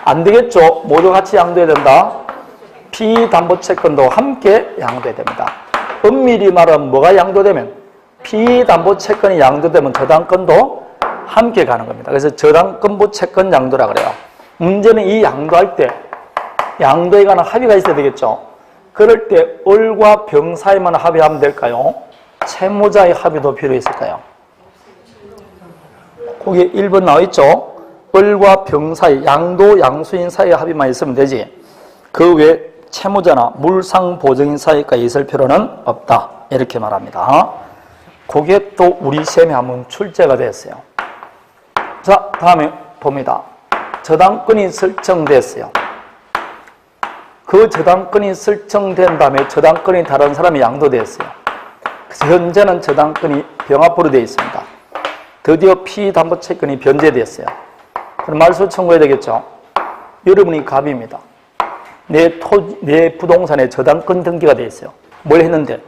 안 되겠죠? 모두 같이 양도해야 된다. 피담보채권도 함께 양도해야 됩니다. 엄밀히 말하면 뭐가 양도되면 피담보채권이 양도되면 저당권도 함께 가는 겁니다. 그래서 저당권부 채권 양도라 그래요. 문제는 이 양도할 때 양도에 관한 합의가 있어야 되겠죠. 그럴 때 을과 병 사이만 합의하면 될까요? 채무자의 합의도 필요했을까요? 거기에 1번 나와있죠. 을과 병 사이, 양도, 양수인 사이의 합의만 있으면 되지. 그 외에 채무자나 물상보증인 사이까지 있을 필요는 없다. 이렇게 말합니다. 그게 또 우리 시험에 한번 출제가 됐어요. 자, 다음에 봅니다. 저당권이 설정됐어요. 그 저당권이 설정된 다음에 저당권이 다른 사람이 양도됐어요. 그래서 현재는 저당권이 병합부로 되어 있습니다. 드디어 피담보채권이 변제됐어요. 그럼 말소 청구해야 되겠죠. 여러분이 갑입니다. 내 부동산에 저당권 등기가 되어 있어요. 뭘 했는데?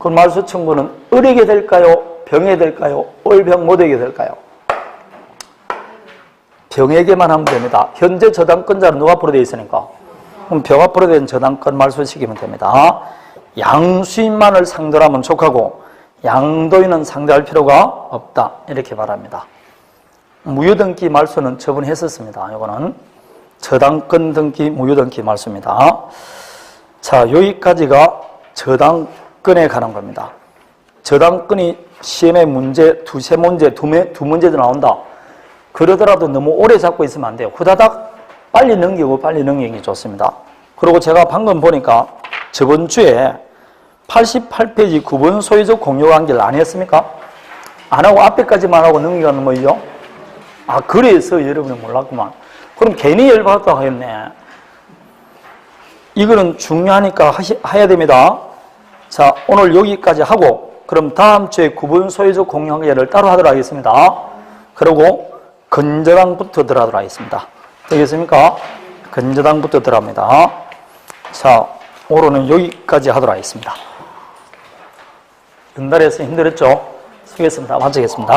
그럼 말소 청구는 을에게 될까요? 병에게 될까요? 을병 모두에게 될까요? 병에게만 하면 됩니다. 현재 저당권자는 누가 앞으로 되어 있으니까. 그럼 병 앞으로 된 저당권 말소시키면 됩니다. 양수인만을 상대로 하면 족하고 양도인은 상대할 필요가 없다. 이렇게 말합니다. 무효등기 말소는 저번에 했었습니다. 이거는 저당권 등기, 무효등기 말소입니다. 자, 여기까지가 저당권에 관한 겁니다. 저당권이 시험에 문제, 두세 문제, 두 문제도 나온다. 그러더라도 너무 오래 잡고 있으면 안 돼요. 후다닥 빨리 넘기고 빨리 넘기는 게 좋습니다. 그리고 제가 방금 보니까 저번 주에 88페이지 구분 소유적 공유관계를 안 했습니까? 안 하고 앞에까지만 하고 넘기가는 뭐예요? 아, 그래서 여러분이 몰랐구만. 그럼 괜히 열받았다고 하겠네. 이거는 중요하니까 해야 됩니다. 자, 오늘 여기까지 하고 그럼 다음 주에 구분 소유적 공유관계를 따로 하도록 하겠습니다. 그리고 건저당부터 들어가도록 하겠습니다. 되겠습니까? 건저당부터 들어갑니다. 자, 오늘은 여기까지 하도록 하겠습니다. 연달아서 힘들었죠? 수고했습니다. 마치겠습니다.